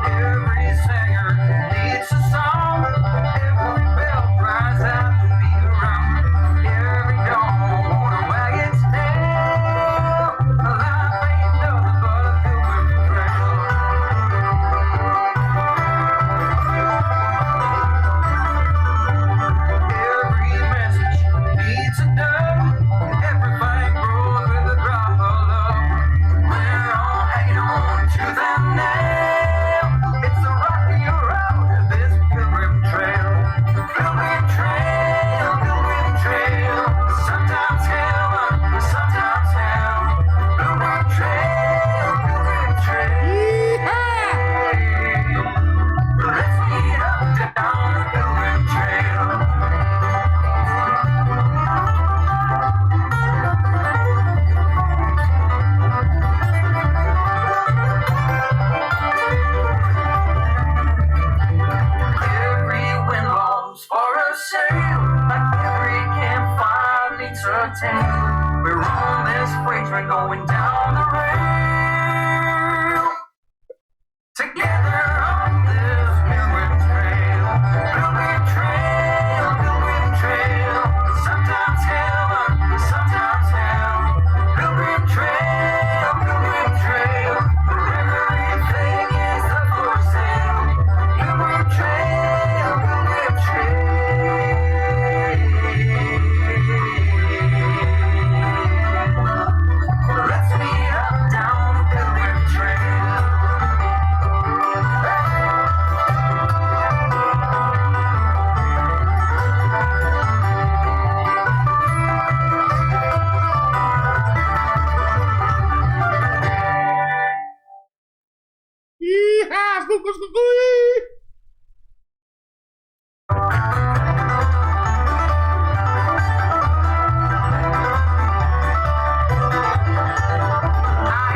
Every singer needs a song. Every bell cries out to be around. Every dog wanna wag its tail. Life ain't nothing but a pilgrim trail.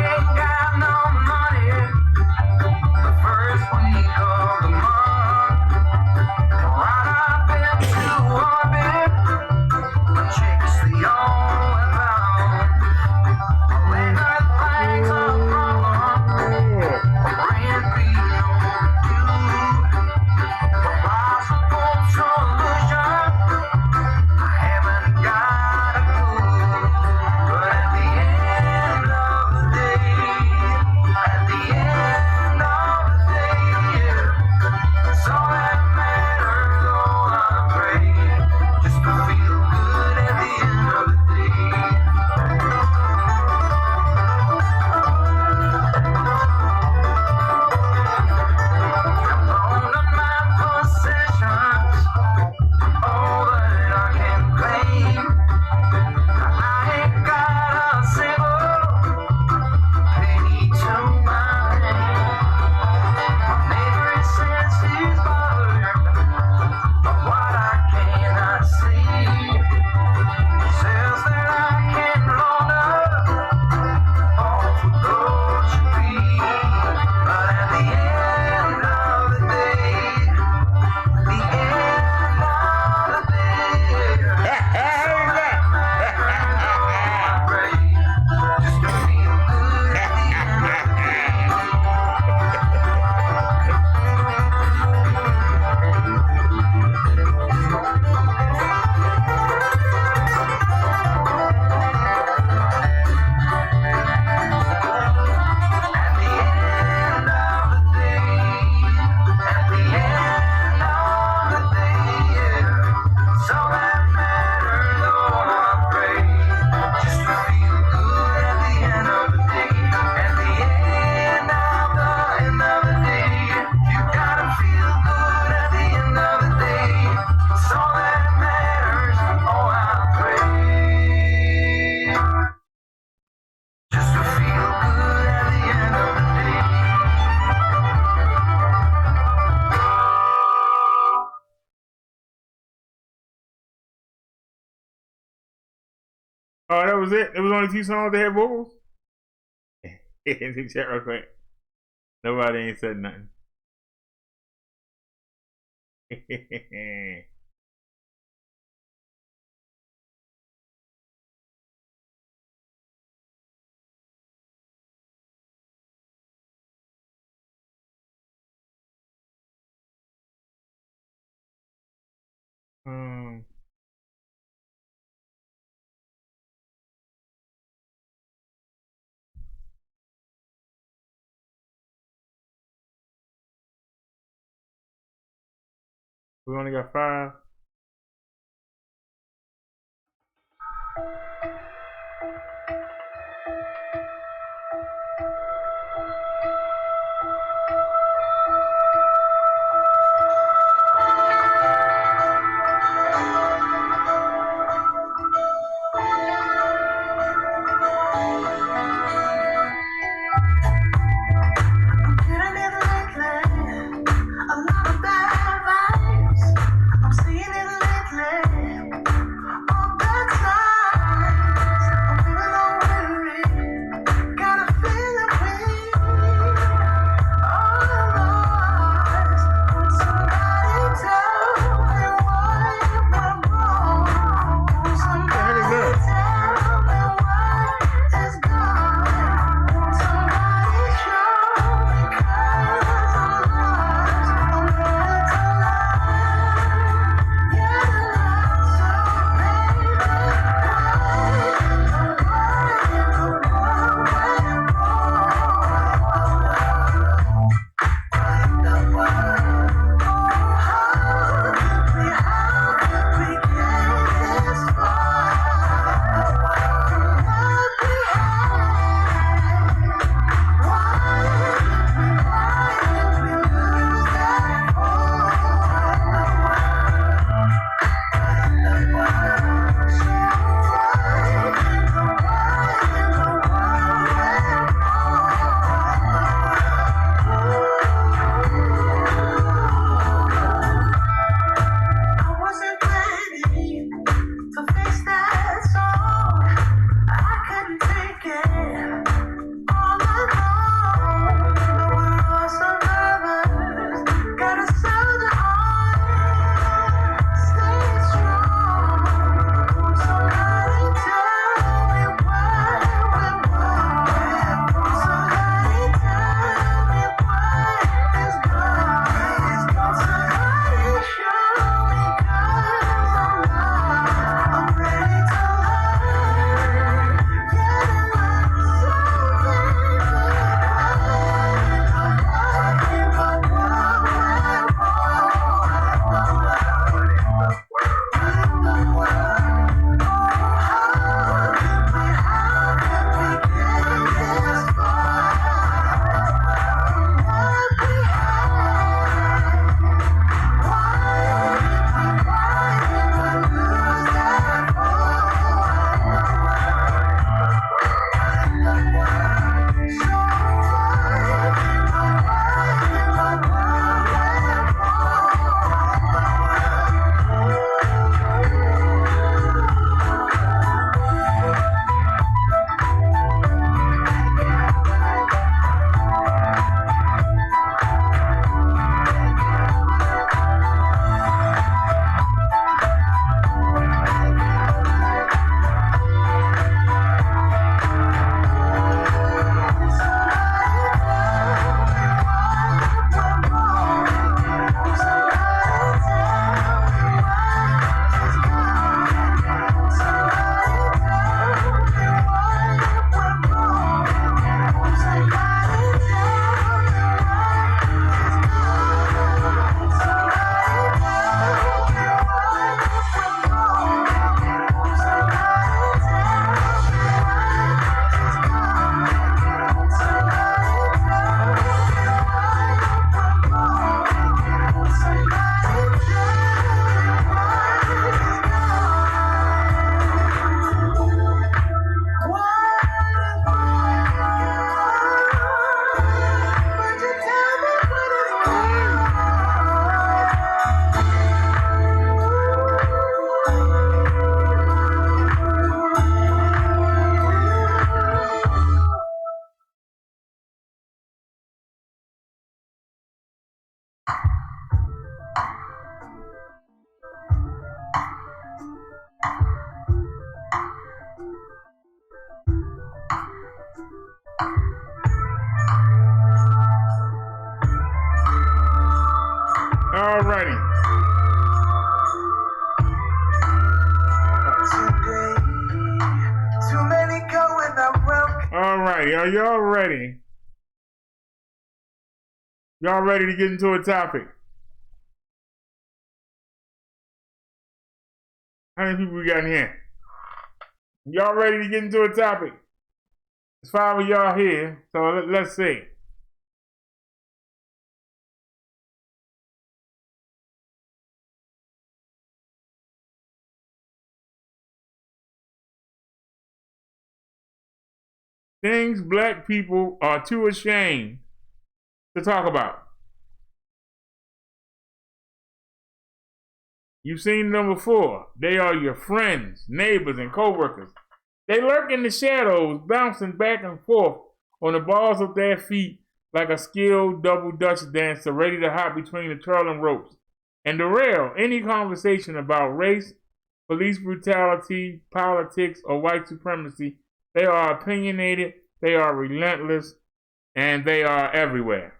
ain't got no money the first week of the month. Right up into orbit, my chick's the only bound. When her things are problem, rent being overdue. A possible solution, I haven't got a clue. But at the end of the day, at the end of the day, that's all that matters. All I pray, just to feel good at the end of the day. All of my possessions, all that I can claim. I ain't got a single penny to my name. My neighbor says he's bothered by what I cannot see. He says that I can launder all for those should be. But at the end of the day, the end of the day, I pray just to feel good at the end of the day. At the end of the day, at the end of the day, it's all that matters. Oh, I pray just to feel good at the end of the day. At the end of the day, you gotta feel good at the end of the day. It's all that matters. Oh, I pray just to feel good at the end of the day. Oh, that was it. It was only 2 songs that had vocals. In the chat real quick. Nobody ain't said nothing. um, we only got 5. Getting in lately, a lot of bad vibes. I'm seeing y'all ready? Y'all ready to get into a topic? How many people we got in here? Y'all ready to get into a topic? There's 5 of y'all here, so let's see. Things black people are too ashamed to talk about. You've seen them before. They are your friends, neighbors, and co-workers. They lurk in the shadows, bouncing back and forth on the balls of their feet like a skilled double Dutch dancer ready to hop between the twirling ropes and derail any conversation about race, police brutality, politics, or white supremacy. They are opinionated, they are relentless, and they are everywhere.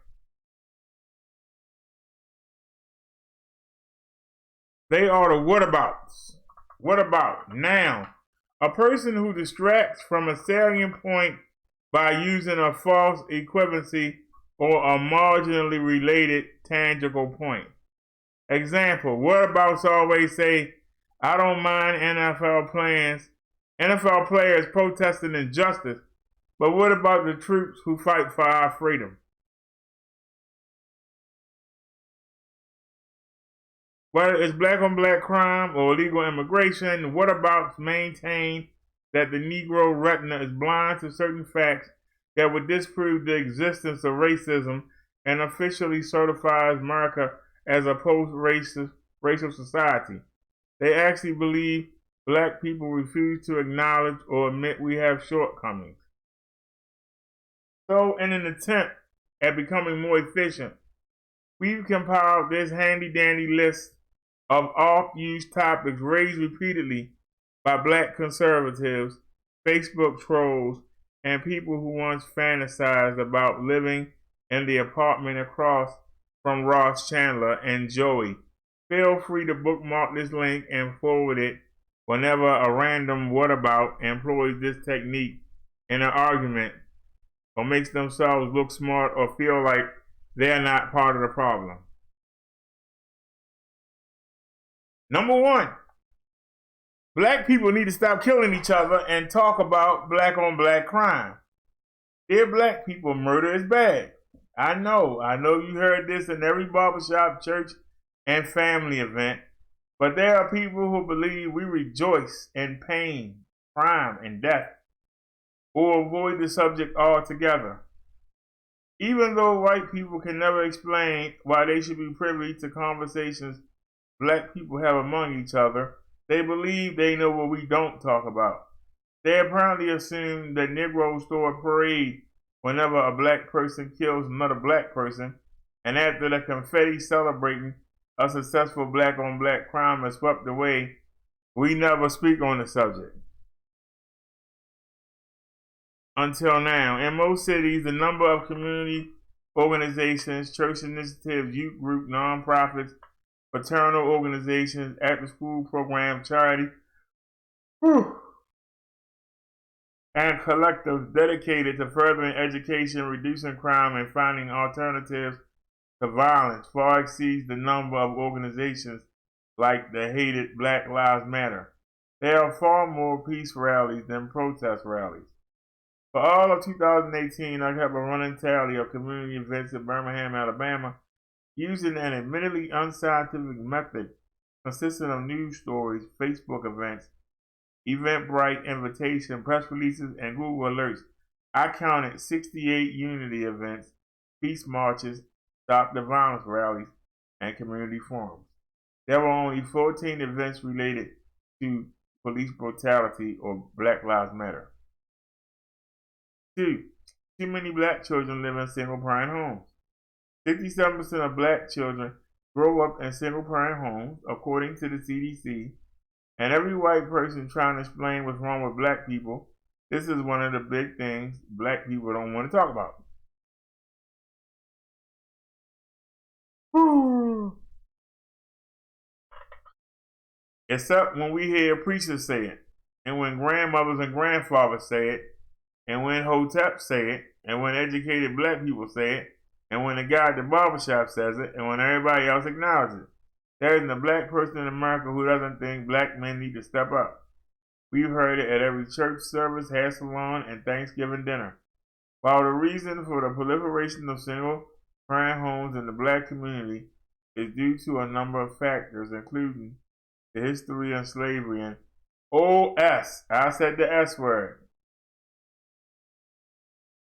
They are the whatabouts. What about now? A person who distracts from a salient point by using a false equivalency or a marginally related tangible point. Example, whatabouts always say, I don't mind NFL players protesting injustice, but what about the troops who fight for our freedom? Whether it's black on black crime or illegal immigration, whatabouts maintain that the Negro retina is blind to certain facts that would disprove the existence of racism and officially certifies America as a post-racial society. They actually believe black people refuse to acknowledge or admit we have shortcomings. So, in an attempt at becoming more efficient, we've compiled this handy-dandy list of oft-used topics raised repeatedly by black conservatives, Facebook trolls, and people who once fantasized about living in the apartment across from Ross Chandler and Joey. Feel free to bookmark this link and forward it whenever a random whatabout employs this technique in an argument or makes themselves look smart or feel like they're not part of the problem. Number 1, black people need to stop killing each other and talk about black on black crime. Dear black people, murder is bad. I know you heard this in every barbershop, church, and family event, but there are people who believe we rejoice in pain, crime, and death, or avoid the subject altogether. Even though white people can never explain why they should be privy to conversations black people have among each other, they believe they know what we don't talk about. They apparently assume that Negroes throw a parade whenever a black person kills another black person, and after the confetti celebrating a successful black on black crime is swept away, we never speak on the subject. Until now, in most cities, the number of community organizations, church initiatives, youth groups, nonprofits, fraternal organizations, after-school programs, charities, and collectives dedicated to furthering education, reducing crime, and finding alternatives to violence far exceeds the number of organizations like the hated Black Lives Matter. There are far more peace rallies than protest rallies. For all of 2018, I have a running tally of community events in Birmingham, Alabama, using an admittedly unscientific method consisting of news stories, Facebook events, Eventbrite invitation, press releases, and Google alerts. I counted 68 unity events, peace marches, stop the violence rallies, and community forums. There were only 14 events related to police brutality or Black Lives Matter. 2. Too many black children live in single-parent homes. 67% of black children grow up in single-parent homes, according to the CDC, and every white person trying to explain what's wrong with black people, this is one of the big things black people don't want to talk about. Except when we hear preachers say it, and when grandmothers and grandfathers say it, and when Hotep say it, and when educated black people say it, and when the guy at the barbershop says it, and when everybody else acknowledges it. There isn't a black person in America who doesn't think black men need to step up. We've heard it at every church service, hair salon, and Thanksgiving dinner. While the reason for the proliferation of single-parent homes in the black community is due to a number of factors, including the history of slavery and OS. I said the S word.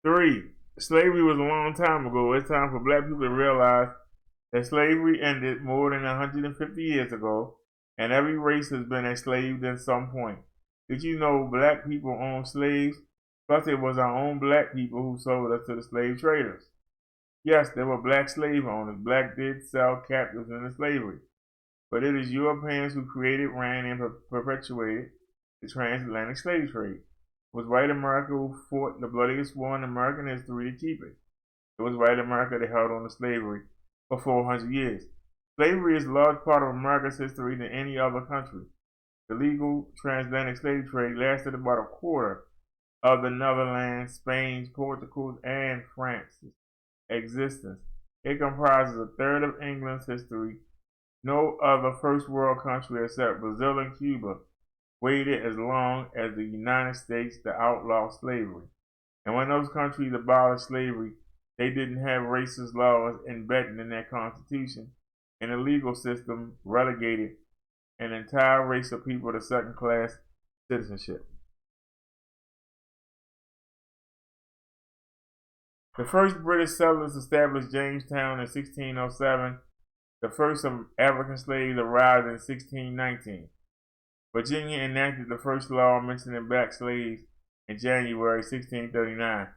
3. Slavery was a long time ago. It's time for black people to realize that slavery ended more than 150 years ago, and every race has been enslaved at some point. Did you know black people owned slaves? Plus, it was our own black people who sold us to the slave traders. Yes, there were black slave owners. Black did sell captives into slavery. But it is Europeans who created, ran, and perpetuated the transatlantic slave trade. It was white America who fought the bloodiest war in American history to keep it. It was white America that held on to slavery for 400 years. Slavery is a large part of America's history than any other country. The legal transatlantic slave trade lasted about a quarter of the Netherlands, Spain, Portugal, and France's existence. It comprises a third of England's history. No other first world country except Brazil and Cuba waited as long as the United States to outlaw slavery. And when those countries abolished slavery, they didn't have racist laws embedded in their constitution, and the legal system relegated an entire race of people to second-class citizenship. The first British settlers established Jamestown in 1607. The first of African slaves arrived in 1619. Virginia enacted the first law mentioning black slaves in January 1639.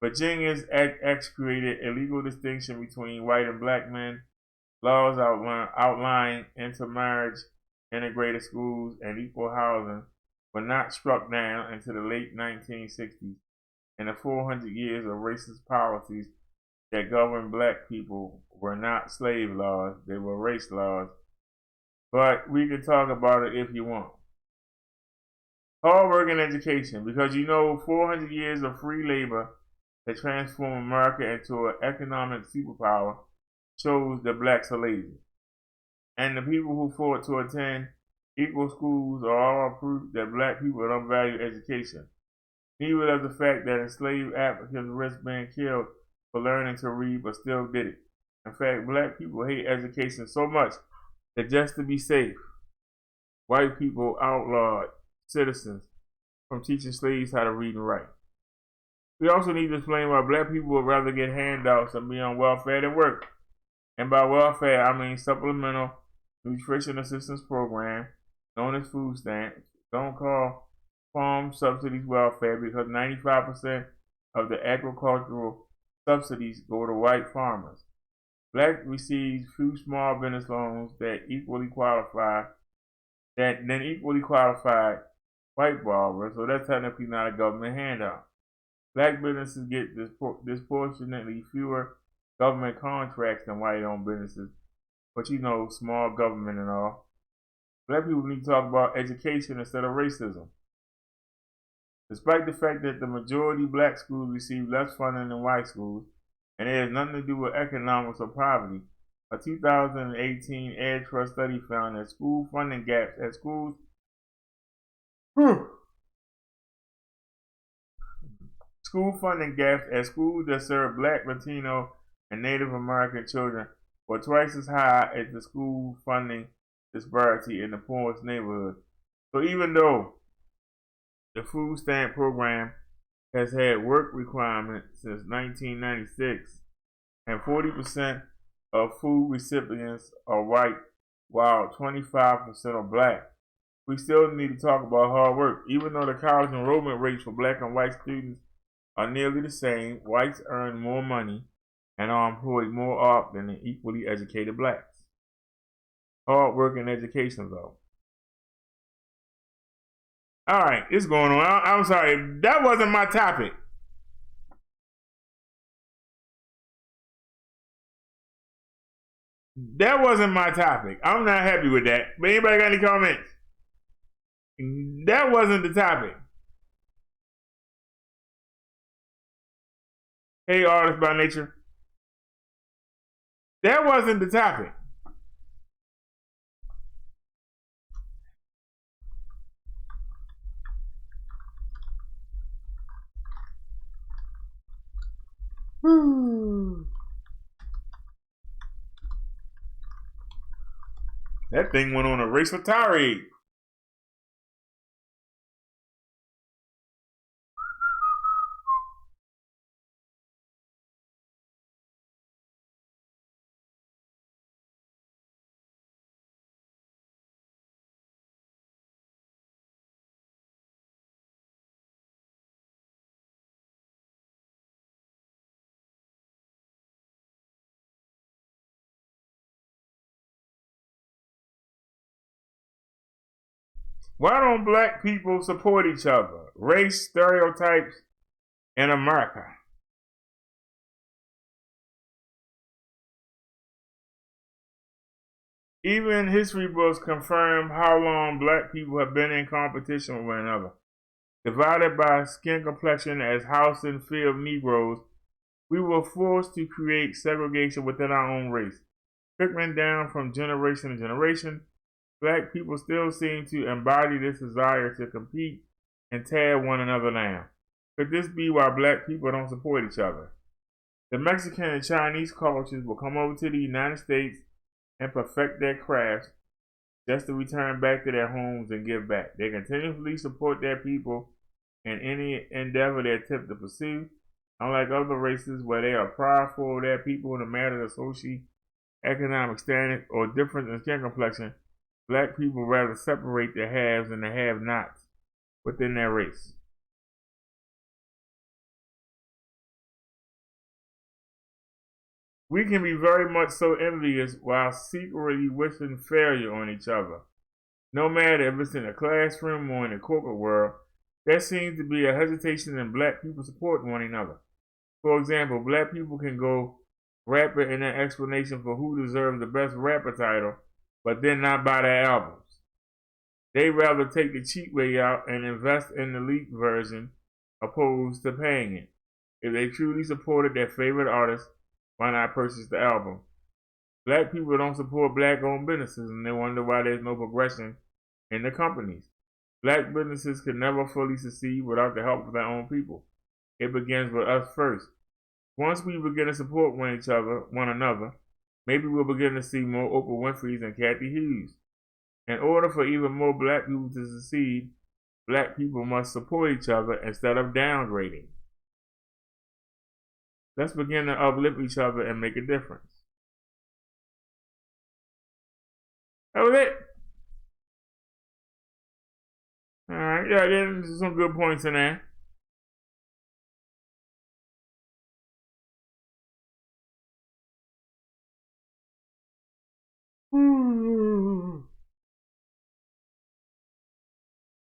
Virginia's Acts created a legal distinction between white and black men. Laws outlying intermarriage, integrated schools, and equal housing were not struck down until the late 1960s. And the 400 years of racist policies that governed black people were not slave laws, they were race laws. But we can talk about it if you want. Hard work and education, because 400 years of free labor that transformed America into an economic superpower shows that blacks are lazy. And the people who fought to attend equal schools are all proof that black people don't value education. Neither does the fact that enslaved Africans risked being killed for learning to read but still did it. In fact, black people hate education so much that just to be safe, white people outlawed citizens from teaching slaves how to read and write. We also need to explain why black people would rather get handouts and be on welfare than work. And by welfare, I mean supplemental nutrition assistance program, known as food stamps. Don't call farm subsidies welfare because 95% of the agricultural subsidies go to white farmers. Black receives few small business loans that equally qualified white borrowers, so that's technically not a government handout. Black businesses get disproportionately fewer government contracts than white-owned businesses, but small government and all. Black people need to talk about education instead of racism. Despite the fact that the majority black schools receive less funding than white schools, and it has nothing to do with economics or poverty, a 2018 Ed Trust study found that school funding gaps at schools that serve black, Latino, and Native American children were twice as high as the school funding disparity in the poorest neighborhoods. So even though the food stamp program has had work requirements since 1996, and 40% of food recipients are white, while 25% are black, we still need to talk about hard work. Even though the college enrollment rates for black and white students are nearly the same, whites earn more money and are employed more often than equally educated blacks. Hard work and education, though. All right, it's going on. I'm sorry, that wasn't my topic. That wasn't my topic. I'm not happy with that. But anybody got any comments? That wasn't the topic. Hey, artist by nature. That wasn't the topic. That thing went on a race with Tyree. Why don't black people support each other? Race stereotypes in America. Even history books confirm how long black people have been in competition with one another. Divided by skin complexion as house and field Negroes, we were forced to create segregation within our own race. Trickling down from generation to generation, black people still seem to embody this desire to compete and tear one another down. Could this be why black people don't support each other? The Mexican and Chinese cultures will come over to the United States and perfect their crafts just to return back to their homes and give back. They continuously support their people in any endeavor they attempt to pursue. Unlike other races where they are prideful of their people in the matter of socio-economic standing or difference in skin complexion, black people rather separate the haves and the have-nots within their race. We can be very much so envious while secretly wishing failure on each other. No matter if it's in the classroom or in the corporate world, there seems to be a hesitation in black people supporting one another. For example, black people can go rapper in their explanation for who deserves the best rapper title, but then not buy their albums. They rather take the cheap way out and invest in the elite version opposed to paying it. If they truly supported their favorite artist, why not purchase the album? Black people don't support black-owned businesses, and they wonder why there's no progression in the companies. Black businesses can never fully succeed without the help of their own people. It begins with us first. Once we begin to support one another, maybe we'll begin to see more Oprah Winfrey's and Kathy Hughes. In order for even more black people to succeed, black people must support each other instead of downgrading. Let's begin to uplift each other and make a difference. That was it. Alright, yeah, there's some good points in there.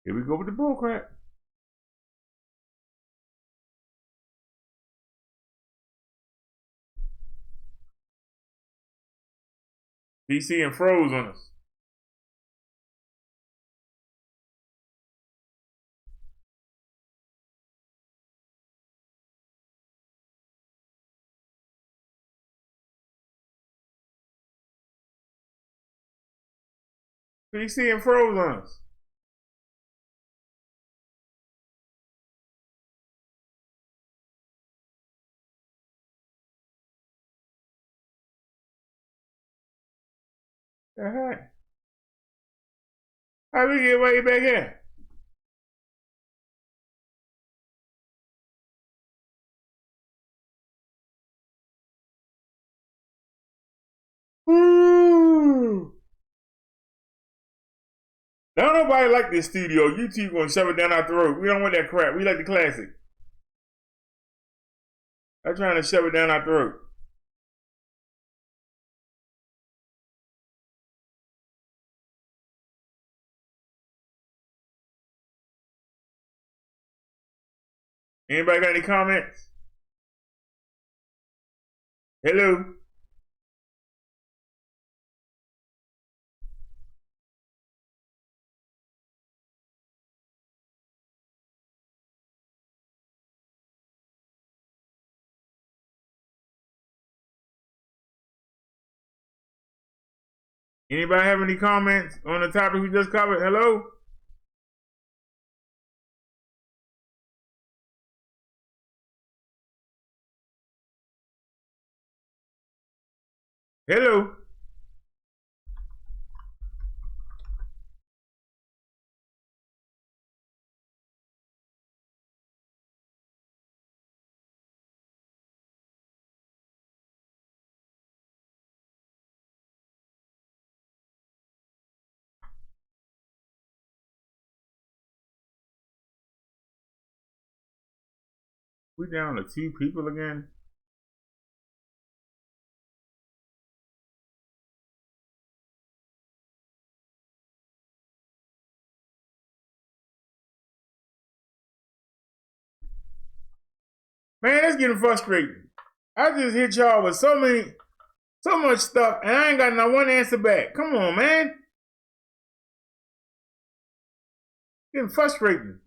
Here we go with the bullcrap. DC and froze on us. DC and froze on us. The heck? How we get way back here? Woo! Don't nobody like this studio. YouTube gonna shove it down our throat. We don't want that crap. We like the classic. They're trying to shove it down our throat. Anybody got any comments? Hello? Anybody have any comments on the topic we just covered? Hello? Hello? We down to 2 people again? Man, that's getting frustrating. I just hit y'all with so much stuff, and I ain't got not one answer back. Come on, man. Getting frustrating.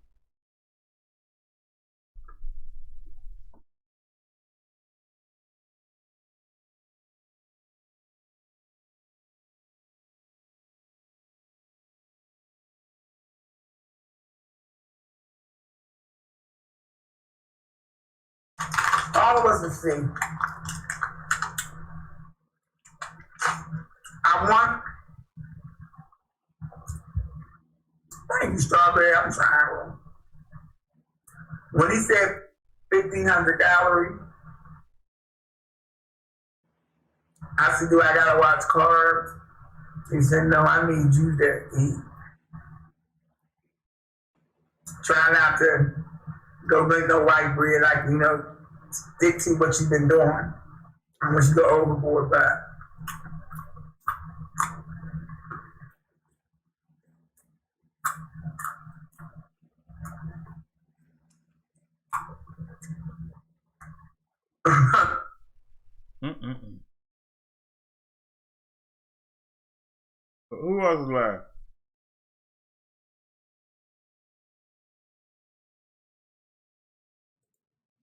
All of us are sick. I want. Thank you, Strawberry. I'm trying. When he said 1,500 calories, I said, do I gotta watch carbs? He said, no, I need you to eat. Try not to go make no white bread, like, stick to what you've been doing. I want you to go overboard, but Who else is live?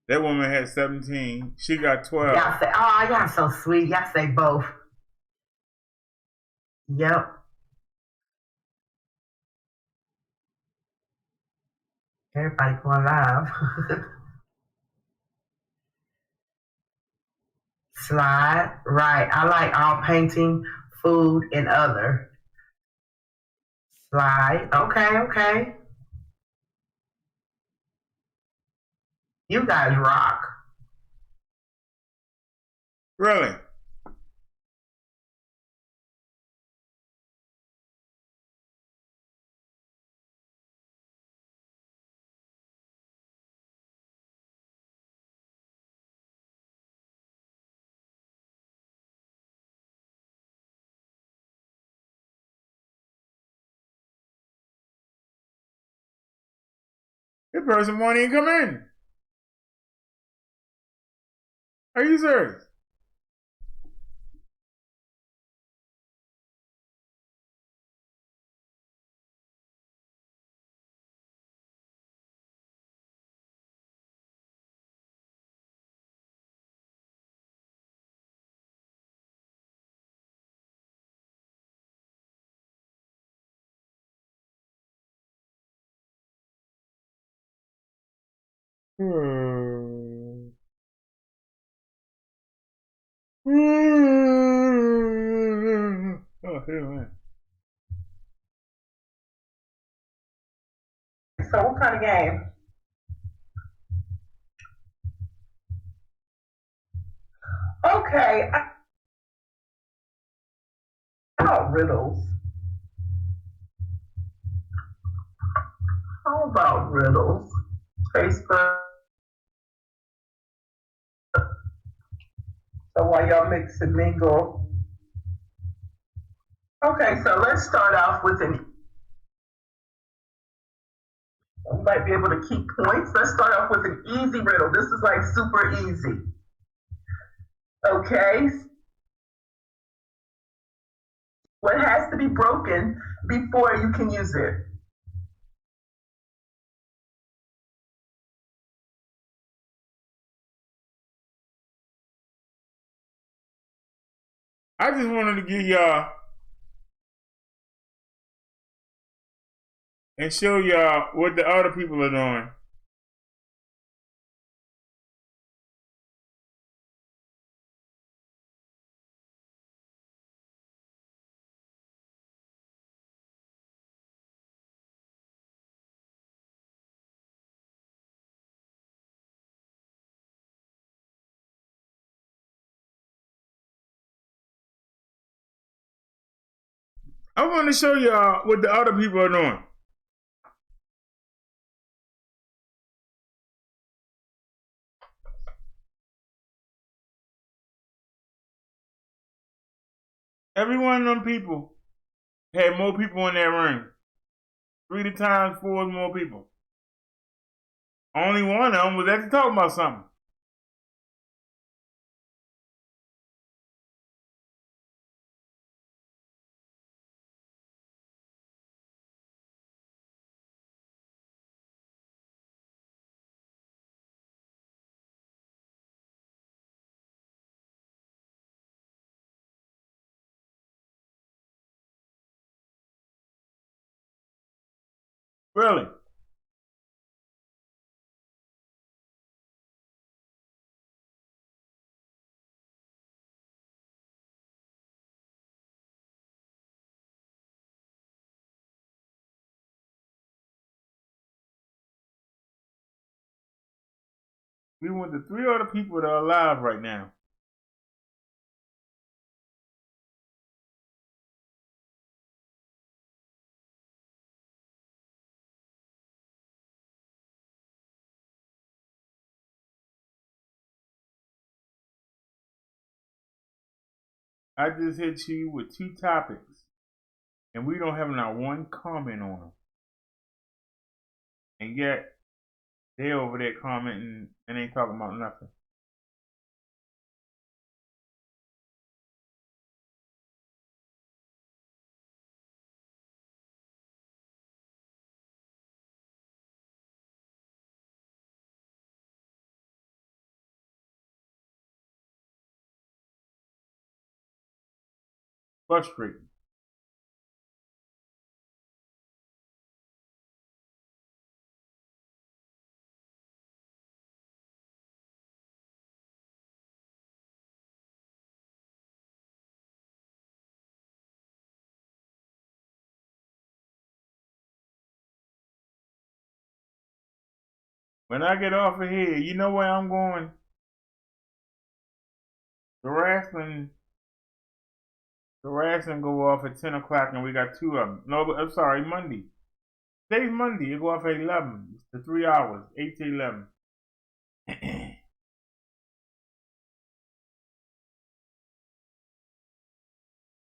That woman had 17. She got 12. Y'all say, oh, y'all so sweet. Y'all say both. Yep. Everybody going live. Slide. Right. I like all painting, food, and other. Slide. Okay. You guys rock. Really? That person won't even come in. Are you serious? Oh, man. So what kind of game? Okay. How about riddles? How about riddles? Facebook. So while y'all mix and mingle. Okay, so let's start off with an. You might be able to keep points. Let's start off with an easy riddle. This is like super easy. Okay. What has to be broken before you can use it? I just wanted to give y'all and show y'all what the other people are doing. I want to show y'all what the other people are doing. Every one of them people had more people in that ring. 3 times 4 is more people. Only one of them was actually talking about something. Really? We went to 3 other people that are alive right now. I just hit you with 2 topics, and we don't have not one comment on them. And yet, they over there commenting and ain't talking about nothing. Frustrating. When I get off of here, you know where I'm going? The wrestling go off at 10 o'clock, and we got 2 of them. No, I'm sorry, Monday. Today's Monday. It go off at 11. It's the 3 hours, 8 to 11.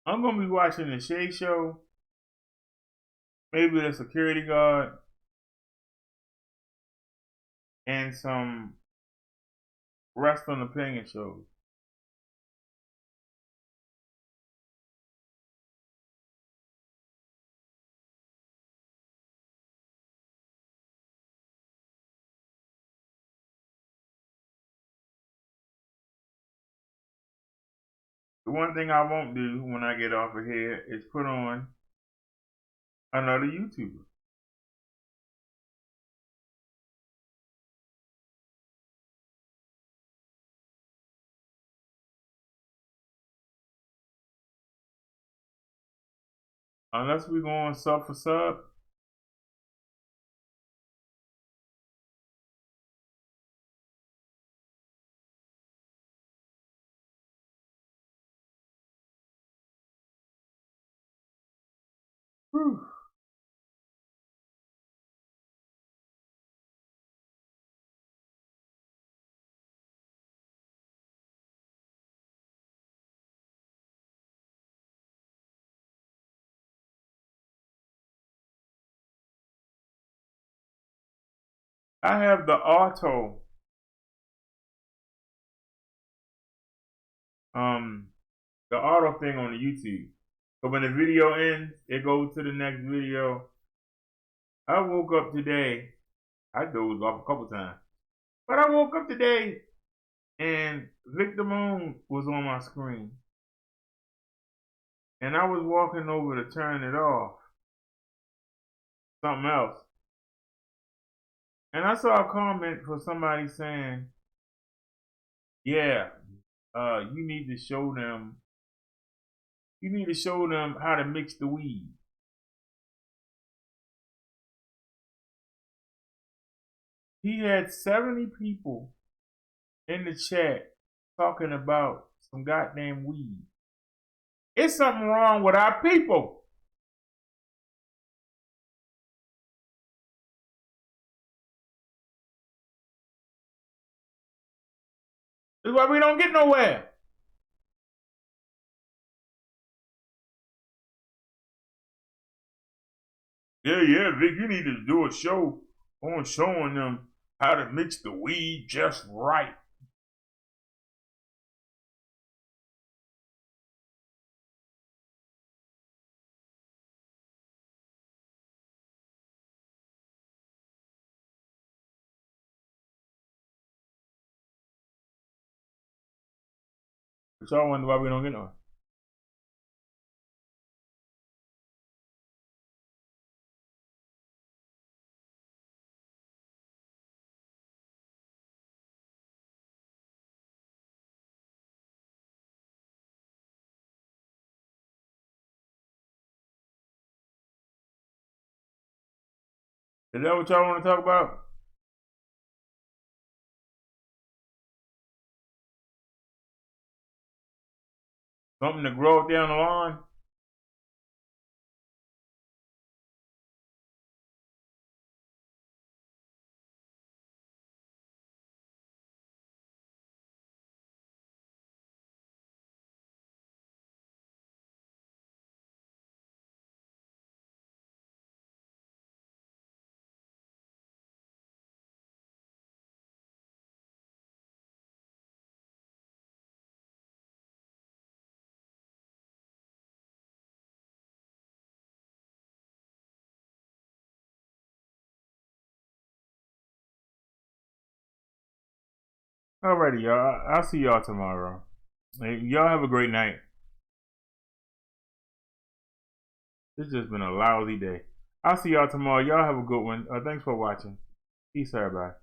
I'm going to be watching the Shay Show. Maybe the security guard. And some wrestling opinion shows. The one thing I won't do when I get off of here is put on another YouTuber. Unless we go on sub for sub. Whew. I have the auto thing on the YouTube. So when the video ends, it goes to the next video. I woke up today. I dozed off a couple times. But I woke up today and Victor Moon was on my screen. And I was walking over to turn it off. something else. And I saw a comment for somebody saying, yeah, you need to show them how to mix the weed. He had 70 people in the chat talking about some goddamn weed. It's something wrong with our people. That's why we don't get nowhere. Yeah, Vic, you need to do a show on showing them how to mix the weed just right. But y'all wonder why we don't get nowhere. Is that what y'all want to talk about? Something to grow down the line? Alrighty, y'all. I'll see y'all tomorrow. Hey, y'all have a great night. It's just been a lousy day. I'll see y'all tomorrow. Y'all have a good one. Thanks for watching. Peace, everybody.